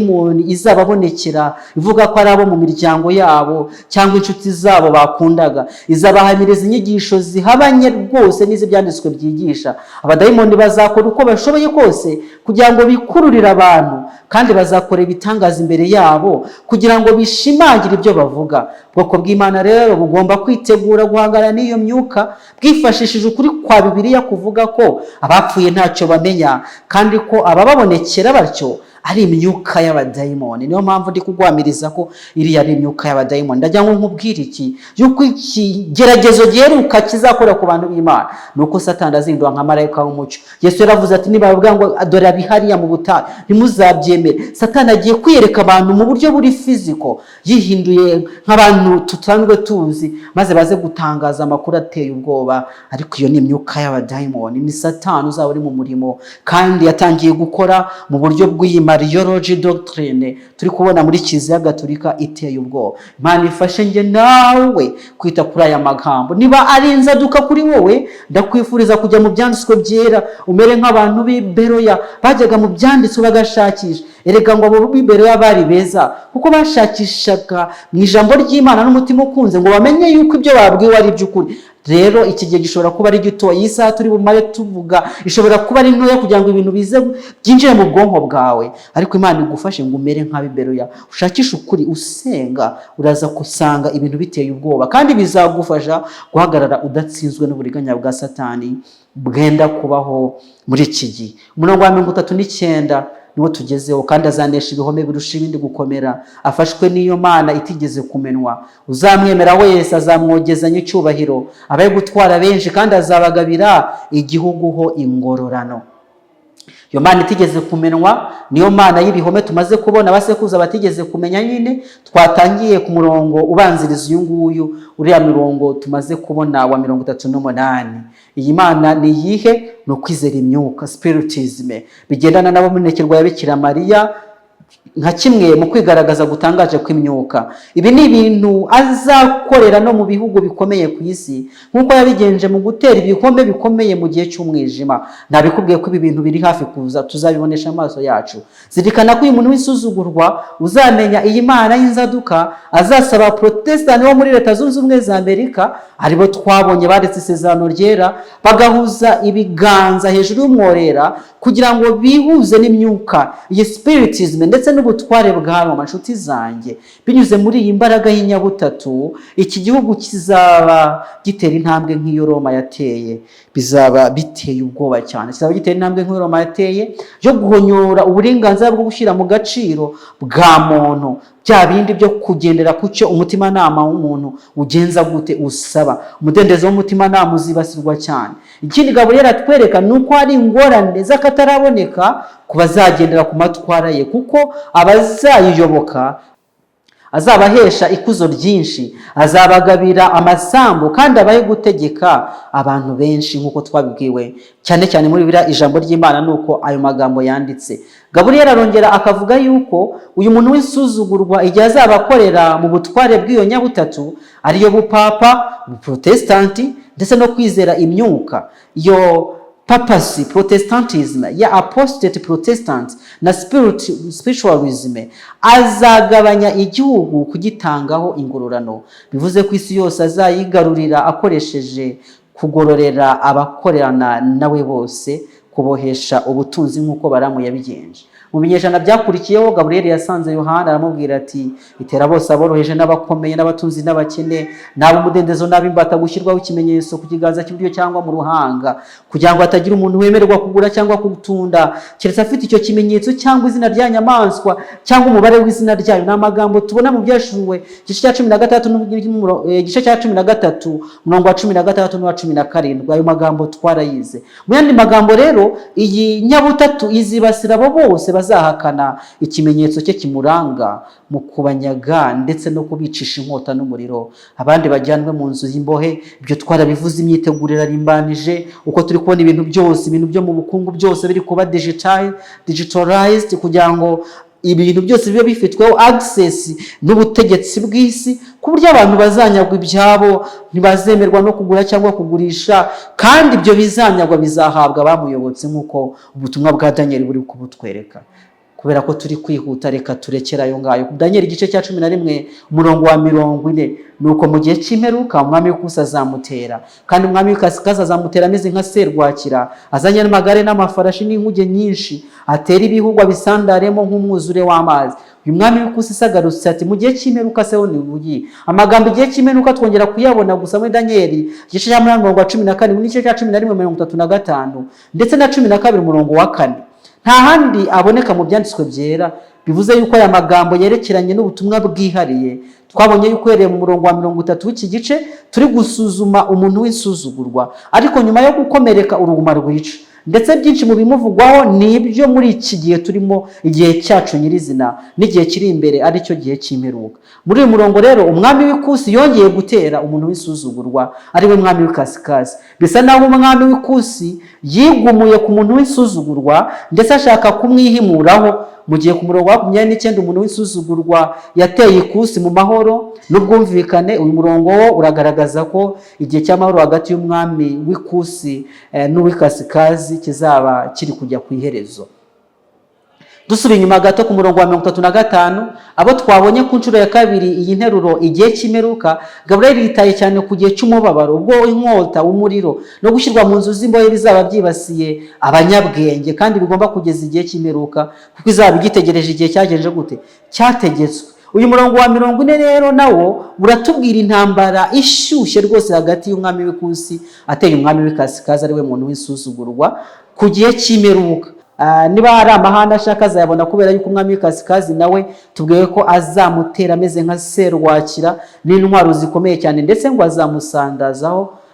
izababonekera ivuga ko ari abo mu miryango yabo cyangwa inshuti zabo bakundaga, izabahamiriza inyigisho zihabanye rwose n'iz'ibyanditswe byigisha. Abadayimoni bazakora uko bashoboye kose kugira ngo bikururire abantu, kandi bazakora ibitangaza imbere yabo kugira ngo bishimangire ibyo bavuga. Ubwoko bw'Imana rero bugomba kwitegura guhangana n'iyo myuka bwifashishije ukuri kwa Bibiliya kuvuga ko abapfuye ntacyo bamenya, kandi ko abababonekera batyo ari imyuka y'abadayimoni. Niyo mpamvu ndi kugwamiriza ko iriya ari imyuka y'abadayimoni. Ndagira ngo nkubwire iki, yuko ikigeragezo giheruka kizakora ku bantu b'Imana nuko Satani azindura nka marayika w'umucyo. Yesu yaravuze ati nibavuga ngo dore abihariya mu butayu ntimuzabyemere. Satani agiye kwiyereka abantu mu buryo buri fiziko, yihinduye nk'abantu tutanzwe tuzi, maze baze gutangaza amakuru ateye ubwoba. Ariko iyo ni imyuka y'abadayimoni, ni Satani uzaba uri mu murimo, kandi yatangiye gukora mu buryo bw'Imariology doctrine turi kubona muri Kiliziya Gatolika iteye ubwoba. Imana ifashe njye nawe kwita kuri aya magambo. Niba ari inzaduka kuri wowe, ndakwifuriza kujya mu byanditswe byera, umere nk'abantu b'i Beroya bajyaga mu byanditswe bagashakisha. Erega ngo abo b'i Beroya bari beza kuko bashakishaga mu ijambo ry'Imana n'umutima ukunze, ngo bamenye yuko ibyo babwiwe ari iby'ukuri. rero iki gihe gishobora kuba ari gito, iyi saha turi bumare tuvuga ishobora kuba ari ntoya kugira ngo ibintu bize byinjire mu bwonko bwawe, ariko Imana igufashe ngo umere nka Beroya, ushakishe ukuri, usenga, uraza kusanga ibintu biteye ubwoba, kandi bizagufasha guhagarara udatsinzwe n'uburiganya bwa Satani bwenda kubaho muri iki gihe. Umurongo wa 39 niwo tugezeho, kandi azanesha ibihome birusha ibindi gukomera, afashwe n'iyo Mana itigeze kumenwa. Uzamwemera wese azamwogezanya icyubahiro, abaye gutwara benshi, kandi azabagabira igihugu ho ingororano. Iyo Mana itigeze kumenwa niyo Mana y'ibihome tumaze kubona abasekuruza batigeze kumenya. Nyine twatangiye ku murongo ubanziriza uyu nguyu, uriya mirongo tumaze kubona wa 38. Iyi Mana ni iyihe? No kwizera imyuka, spiritism, bigendana n'abomunekerwa ya Bikira Mariya nka kimwe mu kwigaragaza gutangaje kw'imyuka. Ibi ni ibintu azakorera no mu bihugu bikomeye ku isi, nk'uko yabigenje mu gutera ibikombe bikomeye mu gihe cy'umwijima. Nabikubwiye ko ibi bintu biri hafi kuza, tuzabibonesha amaso yacu. Zirikana ko uyu muntu w'isuzugurwa uzamenya iyi Mana y'inzaduka azasaba Protestant bo muri Leta Zunze Ubumwe za Amerika, aribo twabonye baretse isezerano ryera, bagahuza ibiganza hejuru y'umworera kugira ngo bihuze n'imyuka, iyi spiritism ndetse n'ubutware bwabo. Mashuti zanjye, binyuze muri iyi mbaraga y'inyabutatu, iki gihugu kizaba gitera intambwe nk'iyo Roma yateye. Bizaba biteye ubwoba cyane, kizaba gitera intambwe nk'iyo Roma yateye yo guhonyora uburenganzira bwo gushyira mu gaciro bwa muntu, bya bindi byo kugendera ku cyo umutimanama w'umuntu ugenza gute usaba. Umudendezo w'umutimanama uzibasirwa cyane. Ikindi Gaburiyeli atwereka ni uko hari ingorane z'akataraboneka ku bazagendera ku matwara ye, kuko abazayiyoboka azabahesha ikuzo ryinshi, azabagabira amasambu, kandi abahe gutegeka abantu benshi, nk'uko twabibwiwe cyane cyane muri Bibiliya. Ijambo ry'Imana nuko ayo magambo yanditse. Gaburiyeli arongera akavuga yuko uyu muntu w'isuzugurwa igihe azabakorera mu butware bw'iyo nyabutatu, ariyo bupapa, ubuprotestanti ndetse no kwizera imyuka, iyo papacy, protestantism, ya apostate protestant na spiritualism, azagabanya igihugu kugitangaho ingororano. Bivuze ko isi yose azayigarurira akoresheje kugororera abakorerana nawe bose, kubohesha ubutunzi nk'uko Baramu yabigenje. Mu binyejana byakurikiyeho, Gaburiyeli yasanze Yohana aramubwira ati, itera bose aboroheje n'abakomeye n'abatunzi n'abakene n'ab'umudendezo n'ab'imbata gushyirwaho ikimenyetso ku kiganza cy'iburyo cyangwa mu ruhanga, kugira ngo hatagira umuntu wemererwa kugura cyangwa gutunda keretse afite icyo kimenyetso cyangwa izina rya nyamaswa cyangwa umubare w'izina ryayo. Ni amagambo tubona mu Byashuwe igice cya 13 igice cya 13 umurongo wa 16 n'uwa 17. Ayo magambo twarayize. Mu yandi magambo rero, iyi nyabutatu izibasira abo bose bazahakana ikimenyetso cye kimuranga mu kubanyaga ndetse no kubicisha inkota n'umuriro. Abandi bajyanwe mu nzu y'imbohe. Ibyo twarabivuze, imyitegurire rimbanije, uko turi kubona ibintu byose, ibintu byo mu bukungu byose biri kuba digitalized, kugira ngo ibintu byose bibe bifitweho access n'ubutegetsi bw'isi, ku buryo abantu bazanyagwa ibyabo, ntibazemerwa no kugura cyangwa kugurisha, kandi ibyo bizanyagwa bizahabwa abamuyobotse, nk'uko ubutumwa bwa Daniel buri kubutwereka. Kubera ko turi kwihuta, reka turekera ayo ngayo. Daniel igice cya 11 umurongo wa 40, nuko mu gihe cy'imperuka umwami w'ikusi azamutera, kandi umwami w'ikasikazi azamutera ameze nka serwakira, azanye n'amagare n'amafarashi n'inkuge nyinshi, atera ibihugu bisandaremo nk'umwuzure w'amazi. Uyu mwami w'ikusi isagarutse ati, mu gihe cy'imperuka se ni ubugi. Amagambo igihe cy'imperuka twongera kuyabona gusa muri Daniel igice cya 14 n'igice cya 11:35 ndetse na 12 umurongo wa 4. Nta handi aboneka mu byanditswe byera. Bivuze yuko aya magambo yerekeranye n'ubutumwa bwihariye. Twabonye yuko yereye mu murongo wa 30 w'iki gice turi gusuzuma umuntu w'isuzugurwa, ariko nyuma yo gukomereka uruguma rwica. Ndetse byinshi mu bimuvugwaho ni ibyo muri iki gihe turimo, igihe cyacu nyirizina n'igihe kiri imbere, ari cyo gihe cy'imperuka. Muri uyu murongo rero, umwami w'ikusi yongeye gutera umuntu w'isuzugurwa, ari we mwami w'ikasikazi. Bisa naho umwami w'ikusi yigumuye ku muntu w'isuzugurwa ndetse ashaka kumwihimuraho, mu gihe ku murongo wa 29 umuntu w'isuzugurwa yateye ikusi mu mahoro n'ubwumvikane. Uyu murongo wo uragaragaza ko igihe cy'amahoro hagati y'umwami w'ikusi n'uw'ikasikazi kizaba kiri kujya ku iherezo. Dusubiye inyuma gato ku murongo wa 35, abo twabonye ku nshuro ya kabiri iyi nteruro igihe cy'imperuka, Gaburiyeli yitaye cyane ku gihe cy'umubabaro, ubwo inkota, umuriro no gushyirwa mu nzu z'imbohe bizaba byibasiye abanyabwenge, kandi bigomba kugeza igihe cy'imperuka, kuko izaba igitegereje igihe cyagenje gute, cyategetswe. Uyu murongo wa 40 rero nawo uratubwira intambara ishyushye rwose hagati y'umwami w'ikusi ateye umwami w'ikasikazi, ari we muntu w'insuzugurwa, ku gihe cy'imperuka. Niba hari amahane ashaka azayabona, kubera yuko umwami w'ikasikazi nawe tubwiye ko azamutera ameze nka serwakira n'intwaro zikomeye cyane, ndetse ngo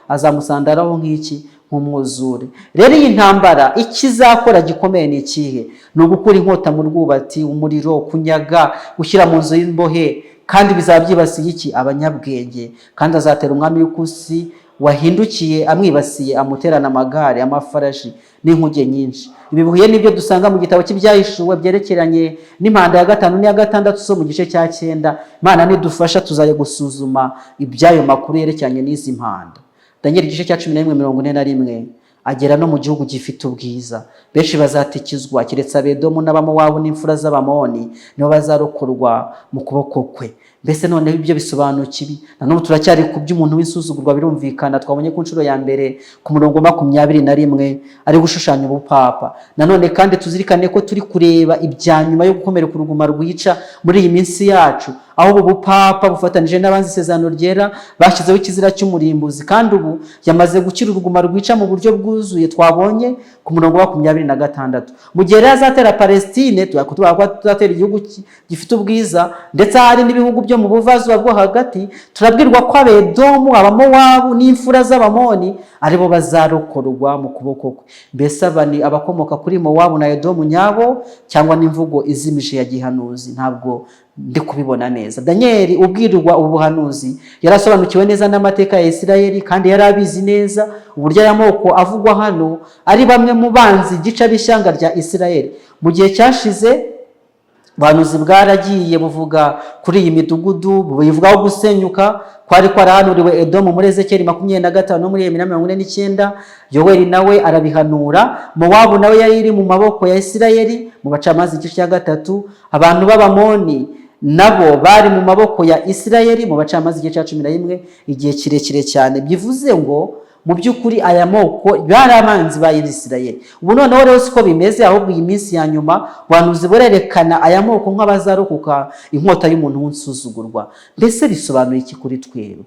azamusandaraho nk'iki, nk'umwuzure. Rero iyi ntambara ikizakora gikomeye ni ikihe? Ni ugukura inkota mu rwubati, umuriro, kunyaga, gushyira mu nzu y'imbohe, kandi bizaba byibasiye iki? Abanyabwenge. Kandi azatera umwami w'ikusi wahindukiye amwibasiye, amuterana amagare, amafarashi n'inkuge nyinshi. Ibi bihuye n'ibyo dusanga mu gitabo cy'ibyahishuwe byerekeranye n'impanda ya 5 n'iya 6 zo mu gice cya 9. Imana nidufasha tuzaye gusuzuma ibyayo makuru yerekeranye n'izi mpanda. Daniel igice cya 11:41, agera no mu gihugu gifite ubwiza. Benshi bazatikizwa, keretse Abedomu n'Abamowabu n'imfura z'Abamoni nibo bazarokorwa mu kuboko kwe. Mbese noneho ibyo bisobanukibi? Nanone turacyari ku by'umuntu w'insuzugurwa, birumvikana. Twabonye ku nshuro ya mbere ku murongo 21 ari gushushanya ubupapa. Nanone kandi tuzirikane ko turi kureba ibya nyuma yo gukomereka uruguma rwica muri iyi minsi yacu, aho ubu bupapa bufatanije n'abanzi isezerano ryera bashyizeho ikizira cy'umurimbuzi, kandi ubu yamaze gukira uruguma rwica mu buryo bwuzuye. Twabonye ku murongo wa 26. Mu gihe rero azatera Palestine, tuzatera igihugu gifite ubwiza, ndetse hari n'ibihugu byo mu buvazuba bwo hagati. Turabwirwa ko Abedomu, Abamowabu n'imfura z'Abamoni aribo bazarokorwa mu kuboko kwe. Mbese aba ni abakomoka kuri Mowabu na Edomu nyabo, cyangwa n'imvugo izimije ya gihanuzi? Ntabwo ndi kubibona neza. Daniel ubwirwa ubuhanuzi yarasobanukiwe neza n'amateka ya Isirayeli, kandi yari abizi neza uburyo aya moko avugwa hano ari bamwe mu banzi gica b'ishyanga rya Isirayeli. Mu gihe cyashize ubuhanuzi bwaragiye buvuga kuri iyi midugudu, buyivugaho gusenyuka kwari kwarahanuriwe Edomu muri Ezekiyeli 25 no muri Yeremiya 49. Yoweli nawe arabihanura. Mowabu nawe yari iri mu maboko ya Isirayeli mu Bacamanza igice cya 3. Abantu b'Abamoni nabo bari mu maboko ya Isirayeli mu Bacamanza igice cya 11, igihe kirekire cyane. Bivuze ngo mu by'ukuri aya moko bari abanzi ba Isirayeli. Ubu noneho rero siko bimeze, ahubwo iyi minsi ya nyuma ubuhanuzi burerekana aya moko nk'abazarokoka inkota y'umuntu w'insuzugurwa. Mbese bisobanuye iki kuri twebwe?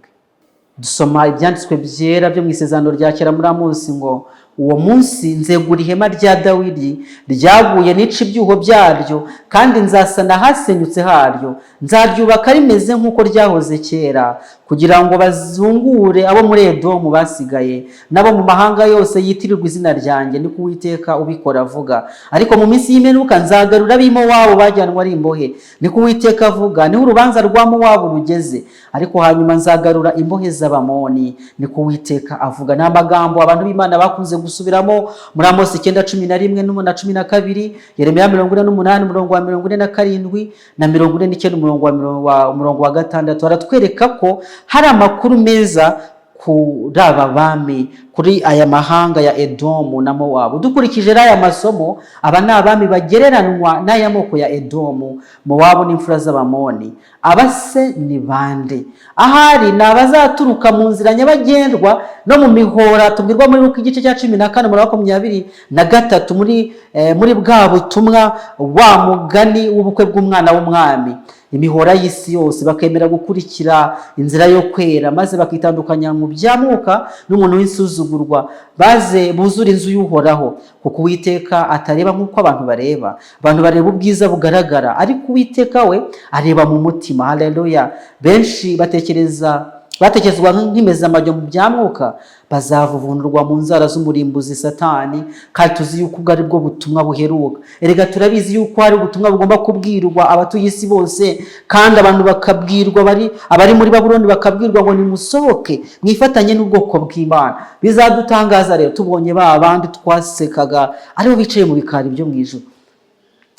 Dusoma ibyanditswe byera byo mu isezerano rya kera muri Amosi ngo uwo munsi nzegura ihema rya Dawidi ryaguye nica ibyuho byaryo, kandi nzasana hasenyutse haryo, nzaryubaka rimeze nk'uko ryahoze kera, kugira ngo bazungure abo muri Edomu basigaye nabo mu mahanga yose yitirirwa izina ryanjye, niko Uwiteka ubikora avuga. Ariko mu minsi y'imperuka nzagarura ab'Imowabu bajyanwa ari imbohe, niko Uwiteka avuga. Niho urubanza rwa Mowabu rugeze, ariko hanyuma nzagarura imbohe z'Abamoni, niko Uwiteka avuga. Ni amagambo abantu b'Imana bakunze gusubiramo muri Amosi 9:11 na 12, Yeremiya 48 umurongo wa 47 na 49 umurongo wa 6. Baratwereka ko hari amakuru meza kuri aba bami, kuri aya mahanga ya Edomu na Mowabu. Dukurikije aya masomo, aba ni abami bagereranwa n'aya moko ya Edomu, Mowabu n'imfura z'Abamoni. Abase ni bande? Ahari ni abazaturuka mu nzira nyabagendwa no mu mihora tubwirwa muri Luka igice cya 14:23 muri bwa butumwa wa mugani w'ubukwe bw'umwana w'umwami. Imihora y'isi yose bakemera gukurikira inzira yo kwera, maze bakitandukanya mu by'amwuka n'umuntu w'insuzugurwa, baze buzura inzu y'Uhoraho, kuko Uwiteka atareba nk'uko abantu bareba. Abantu bareba ubwiza bugaragara, ariko Uwiteka we areba mu mutima. Haleluya! Benshi batekerezwa nk'imezamajyo mu by'amwuka, bazavuvunurwa mu nzara z'umurimbuzi Satani, kandi tuzi yuko ubwo ari bwo butumwa buheruka. Erega turabizi yuko hari ubutumwa bugomba kubwirwa abatuye isi bose, kandi abantu bakabwirwa, abari muri Babuloni bakabwirwa ngo nimusohoke mwifatanye n'ubwoko bw'Imana. Bizadutangaza rero tubonye ba bandi twasekaga aribo bicaye mu bikari byo mu ijuru.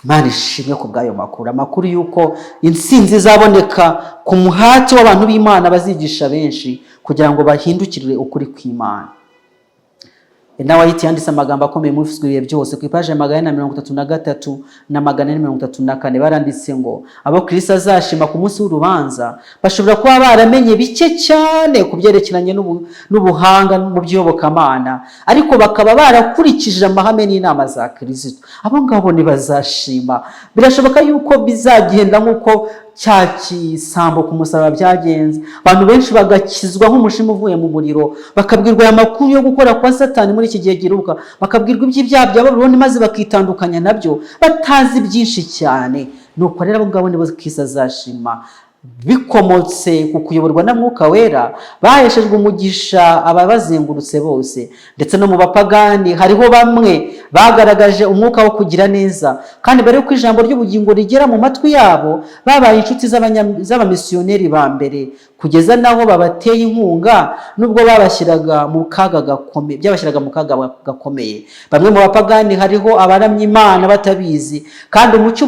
Imana ishimwe ku bw'ayo makuru yuko intsinzi izaboneka ku muhati w'abantu b'Imana bazigisha benshi kugira ngo bahindukirire ukuri kw'Imana. nawe ahita yanditse amagambo akomeye mu bivuzwe byose ku ipaji ya 433 na 434 baranditse ngo abo Kristo azashima ku munsi w'urubanza bashobora kuba baramenye bike cyane ku byerekeranye n'ubuhanga mu by'iyobokamana, ariko bakaba barakurikije amahame n'inama za Kristo. Abo ngabo ntibazashima. Birashoboka yuko bizagenda nk'uko cya kisambo ku musaraba byagenze, abantu benshi bagakizwa nk'umushima uvuye mu muriro, bakabwirwa aya makuru yo gukora kwa Satani muri iki gihe giruka, bakabwirwa iby'ibyaha bya Babuloni maze bakitandukanya nabyo batazi byinshi cyane. Nuko rero abo ngabo nibo Kristo azashima, bikomotse ku kuyoborwa na Mwuka Wera, baheshejwe umugisha ababazengurutse bose. Ndetse no mu bapagani hariho bamwe bagaragaje umwuka wo kugira neza, kandi mbere yuko ijambo ry'ubugingo rigera mu matwi yabo babaye inshuti z'abamisiyoneri ba mbere, kugeza naho babateye inkunga nubwo byabashyiraga mu kaga gakomeye. Bamwe mu bapagani hariho abaramya Imana batabizi, kandi umucyo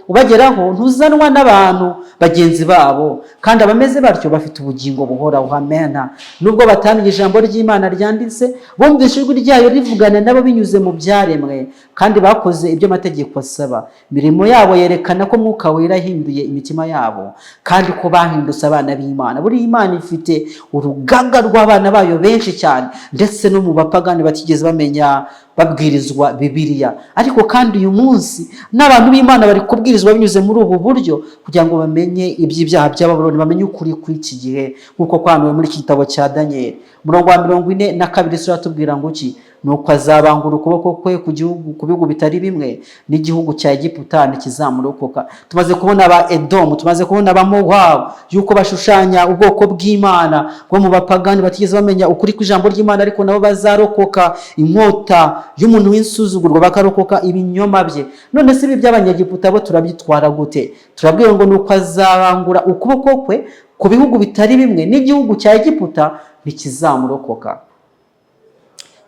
ubageraho ntuzanwa n'abantu bagenzi babo, kandi abameze batyo bafite ubugingo buhoraho. Amena. Nubwo batamenye ijambo ry'Imana ryanditse, bumvise ijwi ryayo rivugana nabo binyuze mu byaremwe, kandi bakoze ibyo amategeko asaba. Imirimo yabo yerekana ko Mwuka Wera yahinduye imitima yabo, kandi ko bahindutse abana b'Imana. Buri Imana ifite urugaga rw'abana bayo benshi cyane, ndetse no mu bapagani batigeze bamenya babwirizwa Bibiliya. Ariko kandi uyu munsi n'abantu b'Imana bari kubwirizwa binyuze muri ubu buryo, kugira ngo bamenye iby'ibyaha bya Babuloni, bamenye ukuri kuri iki gihe, nk'uko kwanuwe muri iki gitabo cya Danieli. Umurongo wa 42 sura tubwira ngo iki? Nuko azabangura ukuboko kwe ku bihugu bitari bimwe, n'igihugu cya Egiputa ntikizamurokoka. Tumaze kubona aba Edomu, tumaze kubona aba Mowabu, yuko bashushanya ubwoko bw'Imana bwo mu bapagani batigeze bamenya ukuri kw'ijambo ry'Imana, ariko nabo bazarokoka inkota y'umuntu w'insuzugurwa, bakarokoka ibinyoma bye. None se ibi by'Abanyegiputa bo turabyitwara gute? Turabwiye ngo nuko azabangura ukuboko kwe ku bihugu bitari bimwe, n'igihugu cya Egiputa ntikizamurokoka.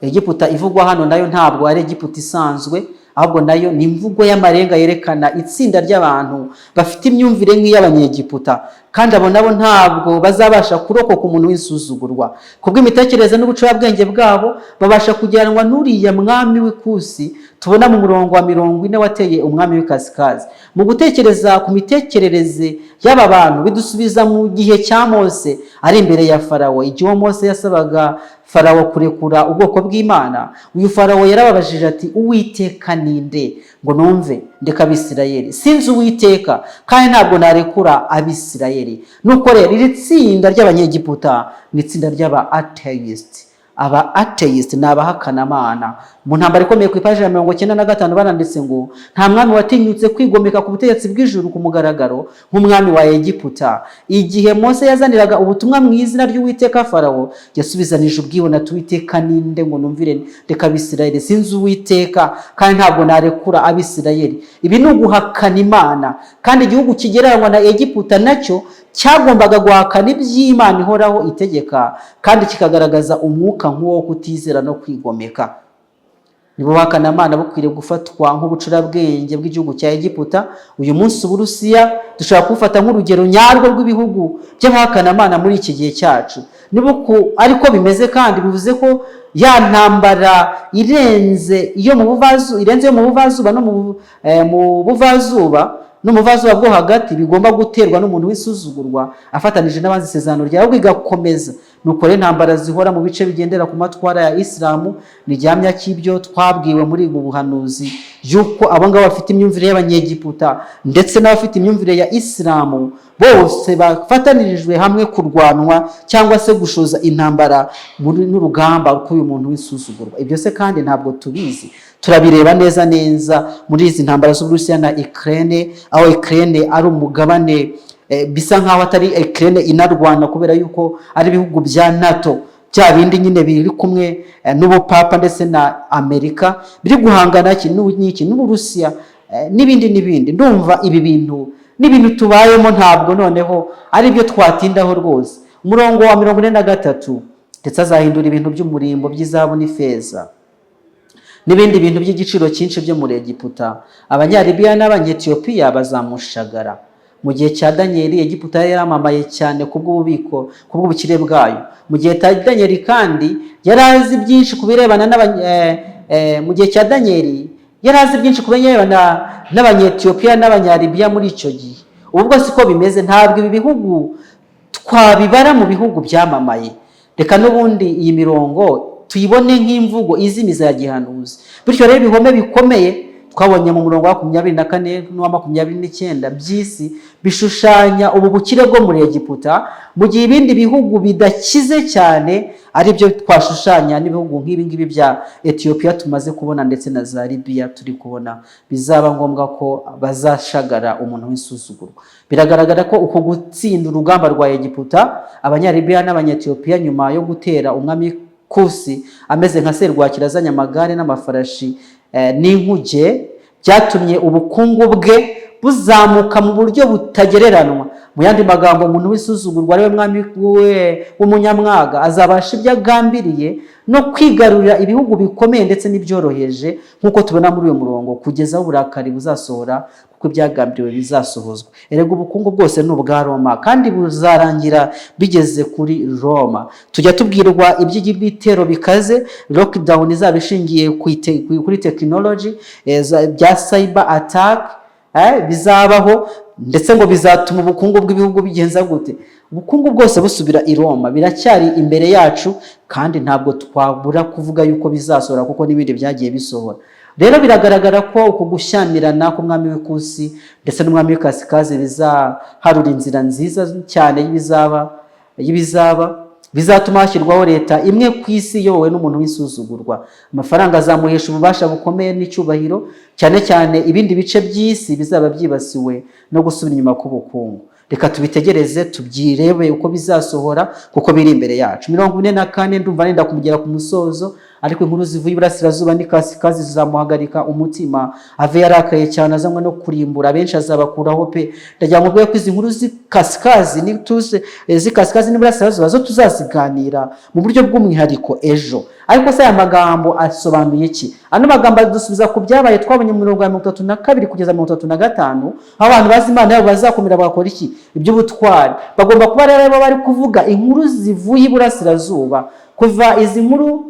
Egiputa ivugwa hano nayo ntabwo ari Egiputa isanzwe, ahubwo nayo ni imvugo y'amarenga yerekana itsinda ry'abantu bafite imyumvire nk'iy'Abanyegiputa, kandi abo nabo ntabwo bazabasha kurokoka umuntu w'insuzugurwa. Kubw'imitekerereze n'ubucurabwenge bwabo babasha kujyanwa n'uriya mwami w'ikusi tubona mu murongo wa 40 wateye umwami w'ikasikazi. Mu gutekereza ku mitekerereze y'aba bantu bidusubiza mu gihe cya Mose ari imbere ya Farawo, igihe Mose yasabaga Farawo kurekura ubwoko bw'Imana. Uyu Farawo yarababajije ati, Uwiteka ninde ngo numve ndeka Abisirayeli? Sinzi Uwiteka, kandi ntabwo narekura Abisirayeli. Nuko rero iri tsinda ry'Abanyegiputa ni itsinda ry'aba atheist. Aba atheist ni abahakana Imana. Mu ntambara ikomeye ku ipaji ya 95 baranditse ngo nta mwami watinyutse kwigomeka ku butegetsi bw'ijuru ku mugaragaro nk'umwami wa Egiputa. Igihe Mose yazaniraga ubutumwa mu izina ry'Uwiteka, Farawo yasubizanije ubwibone ati, Uwiteka ninde ngo numvire ndeka Abisirayeli? Sinzi Uwiteka, kandi ntabwo narekura Abisirayeli. Ibi ni uguhakana Imana, kandi igihugu kigereranywa na Egiputa nacyo cyagombaga guhakana iby'Imana ihoraho itegeka, kandi kikagaragaza umwuka nk'uwo kutizera no kwigomeka. Nibo bahakana Imana bukwiriye gufatwa nk'ubucurabwenge bw'igihugu cya Egiputa. Uyu munsi Uburusiya dushobora kufata nk'urugero nyarwo rw'ibihugu by'abahakana Imana muri iki gihe cyacu. Ariko bimeze, kandi bivuze ko ya ntambara irenze yo mu buvazuba no mu buvazuba bwo hagati bigomba guterwa n'umuntu w'isuzugurwa afatanije n'abanzi isezerano ryawe bigakomeza. Nuko rero intambara zihora mu bice bigendera ku matwara ya Isilamu ni gihamya cy'ibyo twabwiwe muri ubu buhanuzi, yuko abo ngabo bafite imyumvire y'Abanyegiputa ndetse n'abafite imyumvire ya Isilamu bose bafatanirijwe hamwe kurwanwa cyangwa se gushoza intambara n'urugamba k'uyu muntu w'isuzugurwa. Ibyo se kandi ntabwo tubizi, turabireba neza muri izi ntambara z'Uburusiya na Ukraine, aho Ukraine ari umugabane bisa nkaho atari Ukraine inarwana kubera yuko ari ibihugu bya NATO, bya bindi nyine biri kumwe n'ubupapa ndetse na Amerika, biri guhangana n'Uburusiya n'ibindi. Ndumva ibi bintu n'ibintu tubayemo ntabwo noneho ari byo twatindaho rwose. Umurongo wa 43, ndetse azahindura ibintu by'umurimbo by'izahabu n'ifeza n'ibindi bintu by'igiciro cyinshi byo muri Egiputa. Abanyalibiya n'Abanyetiyopiya bazamushagara. Mu gihe cya Danieli Egiputa yari yaramamaye cyane kubw'ubukire bwayo. Mu gihe cya Danieli kandi yari azi byinshi ku birebana mu gihe cya Danieli yari azi byinshi ku birebana n'Abanyetiyopiya n'Abanyalibiya muri icyo gihe. Ubwo siko bimeze, ntabwo ibi bihugu twabibara mu bihugu byamamaye. Reka n'ubundi iyi mirongo tuyibone nk'imvugo izimiza ya gihanuzi. Bityo rero ibihome bikomeye twabonye mu murongo wa 24 n'uwa 29 by'isi bishushanya ubu bukire bwo muri Egiputa, mu gihe ibindi bihugu bidakize cyane ari byo twashushanya n'ibihugu nk'ibi ngibi bya Ethiopia tumaze kubona ndetse na za Libya turi kubona, bizaba ngombwa ko bazashagara umuntu w'isuzugurwa. Biragaragara ko uko gutsinda urugamba rwa Egiputa, Abanyalibiya n'Abanyetiyopiya nyuma yo gutera umwami Kusi ameze nka serwakira azanye amagare n'amafarashi n'inkuge, byatumye ubukungu bwe buzamuka mu buryo butagereranwa. Mu yandi magambo, umuntu w'isuzugurwa ariwe mwami w'umunyamwaga azabasha ibyo agambiriye no kwigarurira ibihugu bikomeye ndetse n'ibyoroheje, nk'uko tubona muri uyu murongo, kugeza aho uburakari buzasohora kuko ibyagambiriwe bizasohozwa. Erega ubukungu bwose ni ubwa Roma kandi buzarangira bigeze kuri Roma. Tujya tubwirwa iby'ibitero bikaze, lockdown izaba ishingiye kuri technology bya cyber attack bizabaho, ndetse ngo bizatuma ubukungu bw'ibihugu bigenza gute? Ubukungu bwose busubira i Roma. Biracyari imbere yacu kandi ntabwo twabura kuvuga yuko bizasohora kuko n'ibindi byagiye bisohora. Rero biragaragara ko uko gushyamirana k'umwami w'Ikusi ndetse n'umwami w'Ikasikazi bizaharura inzira nziza cyane y'ibizaba bizatuma hashyirwaho leta imwe ku isi iyobowe n'umuntu w'isuzugurwa. Amafaranga azamuhesha ububasha bukomeye n'icyubahiro, cyane cyane ibindi bice by'isi bizaba byibasiwe no gusubira inyuma k'ubukungu. Reka tubitegereze tubyirebe uko bizasohora kuko biri imbere yacu. 44 ndumva nenda kumugera ku musozo, ariko inkuru zivuye iburasirazuba n'Ikasikazi zizamuhagarika umutima, ave yarakaye cyane azanywe no kurimbura benshi azabakuraho pe. Ndagira ngo ko izi nkuru z'Ikasikazi z'Ikasikazi n'iburasirazuba zo tuzaziganira mu buryo bw'umwihariko ejo. Ariko se aya magambo asobanuye iki? Ano magambo dusubiza ku byabaye twabonye mu 32 kugeza 35, aho abantu bazi Imana yabo bazakomera bakora iki? Iby'ubutwari. Bagomba kuba rero bari kuvuga inkuru zivuye iburasirazuba. Kuva izi nkuru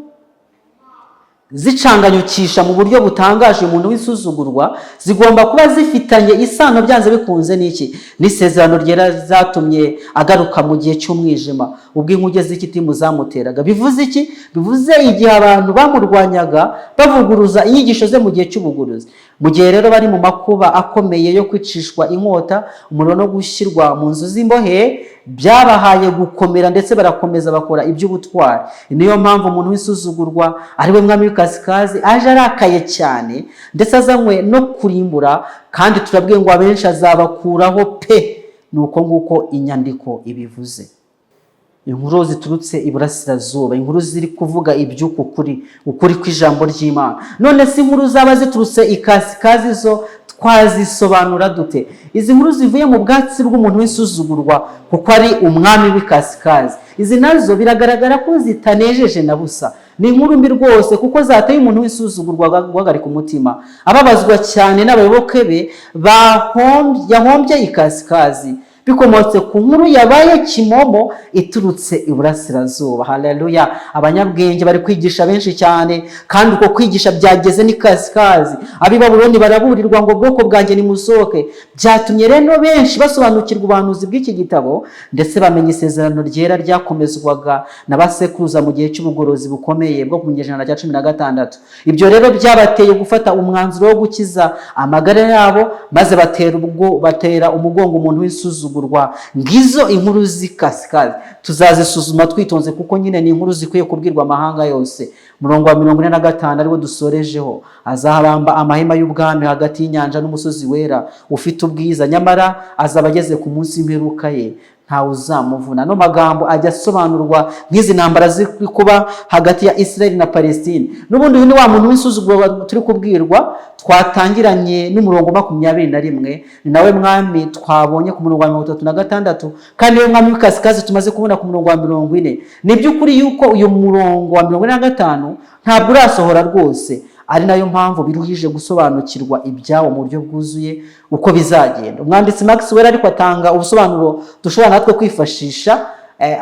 zicanganyukisha mu buryo butangaje umuntu w'isuzugurwa, zigomba kuba zifitanye isano byanze bikunze n'iki? N'isezerano ryera zatumye agaruka mu gihe cy'umwijima, ubwo inkuge z'ikitimu zamuteraga. Bivuze iki? Bivuze igihe abantu bamurwanyaga bavuguruza inyigisho ze mu gihe cy'ubuguruzi. Mu gihe rero bari mu makuba akomeye yo kwicishwa inkota, umuriro no gushyirwa mu nzu z'imbohe, byabahaye gukomera ndetse barakomeza bakora iby'ubutwari. Niyo mpamvu umuntu w'isuzugurwa ariwe mwami w'Ikasikazi aje arakaye cyane ndetse azanywe no kurimbura, kandi turabwiye ngo abenshi azabakuraho pe. Nuko nguko inyandiko ibivuze. Inkuru ziturutse iburasirazuba, inkuru ziri kuvuga iby'ukuri, ukuri kw'ijambo ry'Imana. None si inkuru zaba ziturutse Ikasikazi zo twazisobanura dute? Izi nkuru zivuye mu bwatsi bw'umuntu w'isuzugurwa kuko ari umwami w'Ikasikazi. Izi nazo biragaragara ko zitanejeje na busa. Ni inkuru mbi rwose kuko zateye umuntu w'isuzugurwa guhagarika umutima, ababazwa cyane n'abayoboke be yahombye Ikasikazi bikomotse ku nkuru yabaye kimomo iturutse iburasirazuba. Haleluya! Abanyabwenge bari kwigisha benshi cyane, kandi uko kwigisha byageze n'Ikasikazi. Abi Babuloni baraburirwa ngo bwoko bwanjye nimusohoke. Byatumye rero benshi basobanukirwa ubuhanuzi bw'iki gitabo ndetse bamenya isezerano ryera ryakomezwaga na basekuruza mu gihe cy'ubugorozi bukomeye bwo ku kinyejana cya 16. Ibyo rero byabateye gufata umwanzuro wo gukiza amagara yabo, maze batera umugongo umuntu w'isuzugurwa. Ngizo inkuru z'Ikasikazi tuzazisuzuma twitonze kuko nyine ni inkuru zikwiye kubwirwa amahanga yose. Murongo wa 45 ariwo dusorejeho, azaharamba amahema y'ubwami hagati y'inyanja n'umusozi wera ufite ubwiza, nyamara azaba ageze ku munsi w'imperuka ye ntawe uzamuvuna. No magambo ajya asobanurwa nk'izi ntambara ziri kuba hagati ya Israel na Palestine. N'ubundi ni wa muntu w'isuzugurwa turi kubwirwa, twatangiranye n'umurongo 21, ni nawe mwami twabonye ku murongo wa 36, kandi niwe mwami w'Ikasikazi tumaze kubona ku murongo wa 40. Ni by'ukuri yuko uyu murongo wa 45 ntabwo urasohora rwose, ari nayo mpamvu biruhije gusobanukirwa ibyawo mu buryo bwuzuye uko bizagenda. Umwanditsi Maxwell ariko atanga ubusobanuro dushobora natwe kwifashisha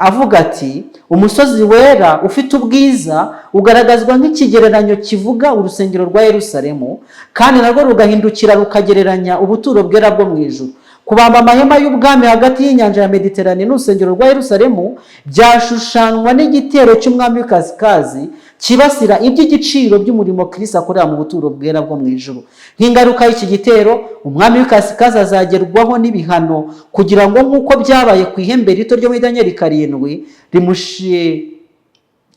avuga ati umusozi wera ufite ubwiza ugaragazwa nk'ikigereranyo kivuga urusengero rwa Yerusalemu, kandi narwo rugahindukira rukagereranya ubuturo bwera bwo mu ijuru. Kubamba amahema y'ubwami hagati y'inyanja ya Mediterane n'urusengero rwa Yerusalemu byashushanywa n'igitero cy'umwami w'ikasikazi kibasira iby'igiciro by'umurimo Kristo akorera mu buturo bwera bwo mu ijuru. Nk'ingaruka y'iki gitero, umwami w'ikasikazi azagerwaho n'ibihano kugira ngo nk'uko byabaye ku ihembe rito ryo muri Danieli 7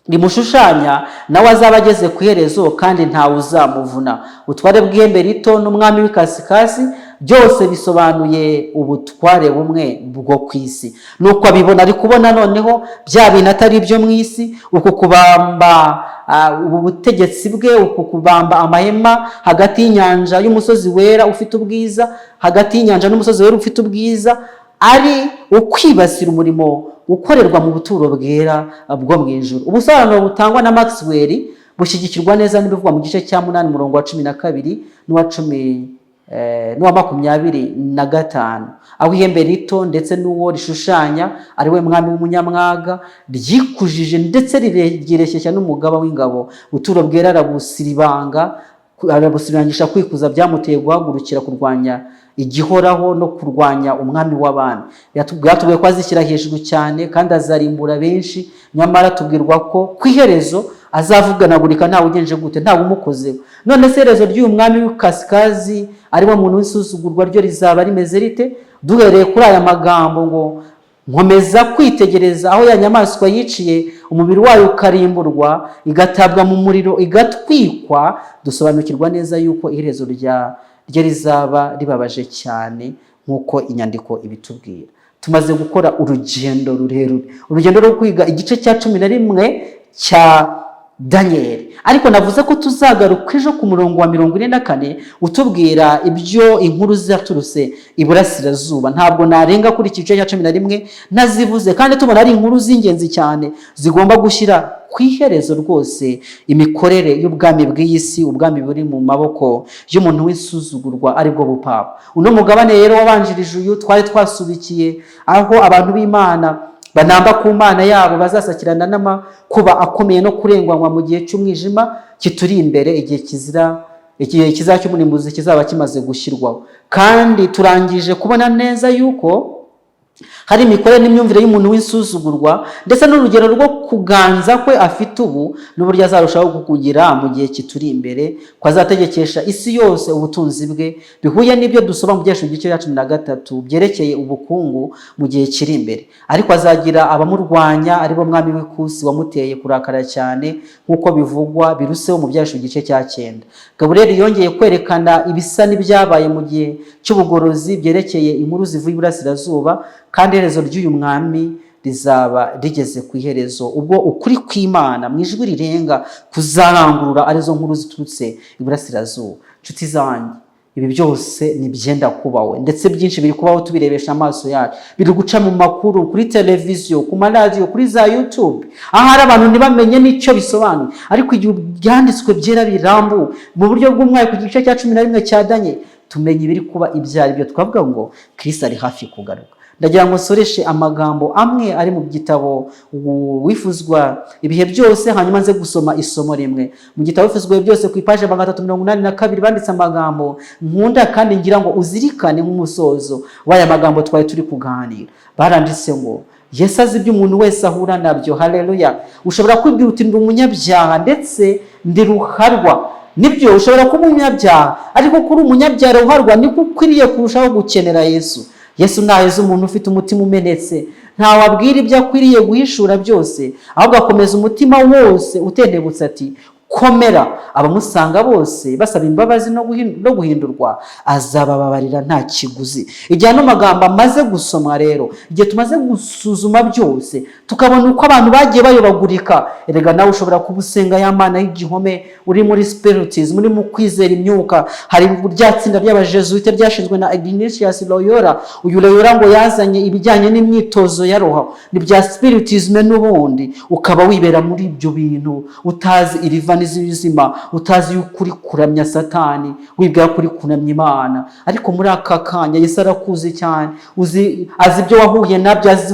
rimushushanya, nawe azaba ageze ku iherezo kandi ntawe uzamuvuna. Ubutware bw'ihembe rito n'umwami w'ikasikazi byose bisobanuye ubutware bumwe bwo ku isi. Nuko abibona ari kubona noneho bya bintu atari ibyo mu isi, uku kubamba ubu butegetsi bwe, uku kubamba amahema hagati y'inyanja y'umusozi wera ufite ubwiza, hagati y'inyanja n'umusozi wera ufite ubwiza, ari ukwibasira umurimo ukorerwa mu buturo bwera bwo mu ijuru. Ubusobanuro butangwa na Maxwell bushyigikirwa neza n'ibivugwa mu gice cya 8 umurongo wa 12 n'uwa 25, aho ihembe rito ndetse n'uwo rishushanya ari we mwami w'umunyamwaga ryikujije ndetse rireshyeshya n'umugaba w'ingabo. Buturo bwera arabusirangisha kwikuza byamuteye guhagurukira kurwanya igihoraho no kurwanya umwami w'abami. Yatubwiye ko azishyira hejuru cyane kandi azarimbura benshi, nyamara tubwirwa ko ku iherezo azavuganagurika ntawe ugenje gute, ntawe umukozeho. None se iherezo ry'uyu mwami w'ikasikazi ariwe muntu w'isuzugurwa ryo rizaba rimeze rite? Duhereye kuri aya magambo ngo nkomeza kwitegereza aho ya nyamaswa yiciye umubiri wayo ukarimburwa, igatabwa mu muriro, igatwikwa, dusobanukirwa neza yuko iherezo rye rizaba ribabaje cyane nk'uko inyandiko ibitubwira. Tumaze gukora urugendo rurerure, urugendo rwo kwiga igice cya 11 cya Danieli, ariko navuze ko tuzagaruka ejo ku murongo wa 44 utubwira ibyo inkuru zaturutse iburasirazuba. Ntabwo narenga kuri iki gice cya 11 ntazivuze, kandi tubona ari inkuru z'ingenzi cyane zigomba gushyira ku iherezo rwose imikorere y'ubwami bw'iyisi, ubwami buri mu maboko y'umuntu w'isuzugurwa aribwo bupapa. Uno mugabane rero wabanjirije uyu twari twasubikiye, aho abantu b'Imana banamba ku Mana yabo bazasakirana n'amakuba akomeye no kurengwanwa mu gihe cy'umwijima kituri imbere, igihe kizacy'umurimbuzi kizaba kimaze gushyirwaho. Kandi turangije kubona neza yuko hari imikorere n'imyumvire y'umuntu w'isuzugurwa ndetse n'urugero rwo kuganza kwe afite ubu n'uburyo azarushaho kukugira mu gihe kituri imbere, ko azategekesha isi yose ubutunzi bwe, bihuye n'ibyo dusoma mu gice cya 13 byerekeye ubukungu mu gihe kiri imbere. Ariko azagira abamurwanya, aribo mwami w'ikusi wamuteye kurakara cyane nk'uko bivugwa biruseho mu gice cya 9. Gaburiyeli yongeye kwerekana ibisa n'ibyabaye mu gihe cy'ubugorozi byerekeye inkuru zivuye iburasirazuba, kandi iherezo ry'uyu mwami rizaba rigeze ku iherezo, ubwo ukuri kw'Imana mu ijwi rirenga kuzarangurura arizo nkuru ziturutse iburasirazuba. Nshuti zanjye, ibi byose ni byenda kubaho, ndetse byinshi biri kubaho tubirebesha amaso yacu, biri guca mu makuru, kuri televiziyo, ku maradiyo, kuri za YouTube, ahari abantu ntibamenye n'icyo bisobanuye. Ariko igihe byanditswe byera birambuwe mu buryo bw'umwaka ku gice cya 11 cya Danieli, tumenye ibiri kuba ibyari byo, twavuga ngo Kristo ari hafi kugaruka. Ndagira ngo nsoreshe amagambo amwe ari mu gitabo wifuzwa ibihe byose, hanyuma nze gusoma isomo rimwe mu gitabo wifuzwa byose ku ipaje 382 banditse amagambo nkunda kandi ngira ngo uzirikane nk'umusozo w'aya magambo twari turi kuganira. Baranditse ngo Yesu azi ibyo umuntu wese ahura nabyo. Haleluya. Ushobora kwibwira uti ndi umunyabyaha ndetse ndi ruharwa. Nibyo, ushobora kuba umunyabyaha, ariko kuri umunyabyaha ruharwa niko ukwiriye kurushaho gukenera Yesu. Yesu ntaheza umuntu ufite umutima umenetse, ntawabwira ibyo akwiriye guhishura byose, ahubwo akomeza umutima wose utendebutse ati komera. Abamusanga bose basaba imbabazi no guhindurwa, azabababarira nta kiguzi. Igihe ano magambo amaze gusomwa rero, igihe tumaze gusuzuma byose tukabona uko abantu bagiye bayobagurika, erega nawe ushobora kubusenga ya Mana y'igihome, uri muri spiritism, muri mu kwizera imyuka. Hari rya tsinda ry'abajesuite ryashinzwe na Ignatius Loyola. Uyu Loyola ngo yazanye ibijyanye n'imyitozo ya roho, ni bya spiritism n'ubundi, ukaba wibera muri ibyo bintu utazi iriva z'indani z'ibizima, utazi yuko uri kuramya Satani, wibwira ko uri kunamya Imana. Ariko muri aka kanya Yesu arakuzi cyane, azi ibyo wahuye nabyo, azi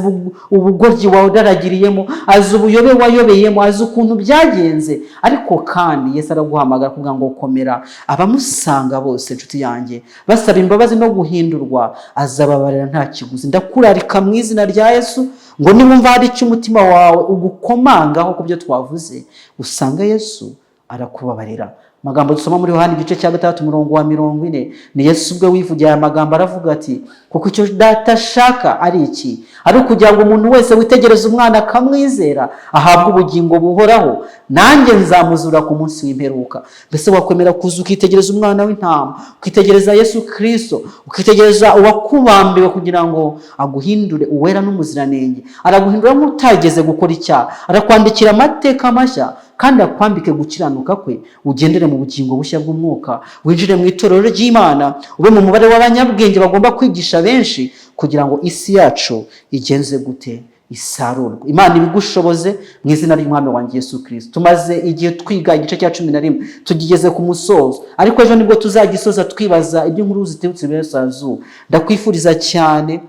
ubugoryi wadaragiriyemo, azi ubuyobe wayobeyemo, azi ukuntu byagenze. Ariko kandi Yesu araguhamagara kugira ngo komera. Abamusanga bose inshuti yanjye basaba imbabazi no guhindurwa, azababarira nta kiguzi. Ndakurarika mu izina rya Yesu ngo niwumva hari icyo umutima wawe ugukomangaho ku byo twavuze, usanga Yesu arakubabarira. Magambo dusoma muri Yohana igice cya 3:40, ni Yesu ubwe wivugiye aya magambo, aravuga ati kuko icyo Data ashaka ari iki, ari ukugira ngo umuntu wese witegereza umwana akamwizera ahabwe ubugingo buhoraho, nanjye nzamuzura ku munsi w'imperuka. Mbese wakwemera kuza ukitegereza umwana w'intama, ukitegereza Yesu Kristo, ukitegereza uwakubambiwe kugira ngo aguhindure uwera n'umuziranenge, araguhindura nk'utageze gukora icyaha, arakwandikira amateka mashya kandi akwambike gukiranuka kwe, ugendere mu bugingo bushya bw'umwuka, winjire mu itorero ry'Imana, ube mu mubare w'abanyabwenge bagomba kwigisha benshi, kugira ngo isi yacu igenze gute, isarurwe. Imana ibigushoboze mu izina ry'Umwami wanjye Yesu Kristo. Tumaze igihe twiga igice cya 11, tugigeze ku musozo, ariko ejo nibwo tuzagisoza twibaza iby'inkuru zitebutse Iburasirazuba. Ndakwifuriza cyane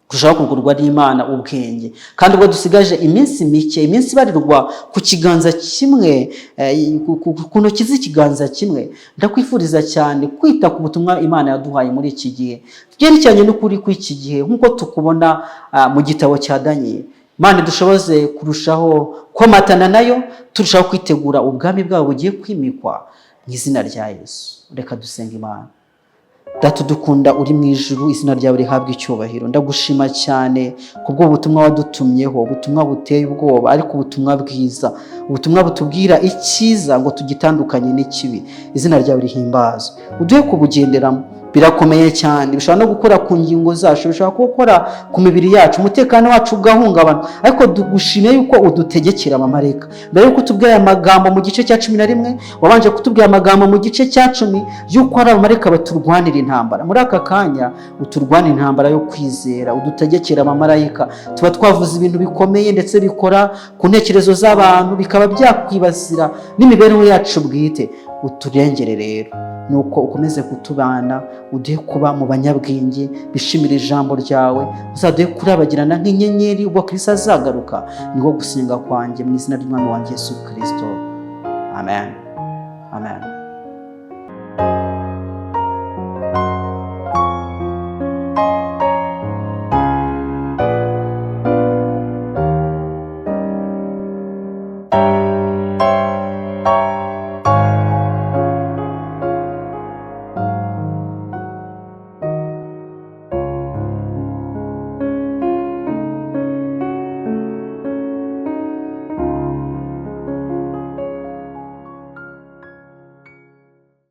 kurushaho kugurwa n'Imana ubwenge, kandi ubwo dusigaje iminsi mike, iminsi barirwa ku kiganza kimwe, ku ntoki z'ikiganza kimwe, ndakwifuriza cyane kwita ku butumwa Imana yaduhaye muri iki gihe, byerekeranye n'ukuri kw'iki gihe nk'uko tukubona mu gitabo cya Daniel. Imana dushoboze kurushaho komatana nayo, turushaho kwitegura ubwami bwabo bugiye kwimikwa mu izina rya Yesu. Reka dusenga Imana. Data dukunda uri mu ijuru, izina ryawe rihabwe icyubahiro. Ndagushima cyane kubwo ubutumwa wadutumyeho, ubutumwa buteye ubwoba ariko ubutumwa bwiza, ubutumwa butubwira icyiza ngo tugitandukanye n'ikibi. Izina ryawe rihimbazwe, uduhe kubugenderamo. Birakomeye cyane, bishobora no gukora ku ngingo zacu, bishobora gukora ku mibiri yacu, umutekano wacu ugahungabana, ariko dugushimiye yuko udutegekera abamarayika. Mbere yuko utubwira amagambo mu gice cya 11, wabanje kutubwira amagambo mu gice cya 10 yuko ari abamarayika baturwanira intambara. Muri aka kanya uturwanira intambara yo kwizera, udutegekera abamarayika. Tuba twavuze ibintu bikomeye ndetse bikora ku ntekerezo z'abantu, bikaba byakwibasira n'imibereho yacu bwite. Uturengere rero, nuko ukomeze kutubana, uduhe kuba mu banyabwenge bishimira ijambo ryawe, uzaduhe kurabagirana nk'inyenyeri ubwo Kristo azagaruka. Niko gusenga kwanjye mu izina ry'Umwami wanjye Yesu Kristo. Amen. Amen.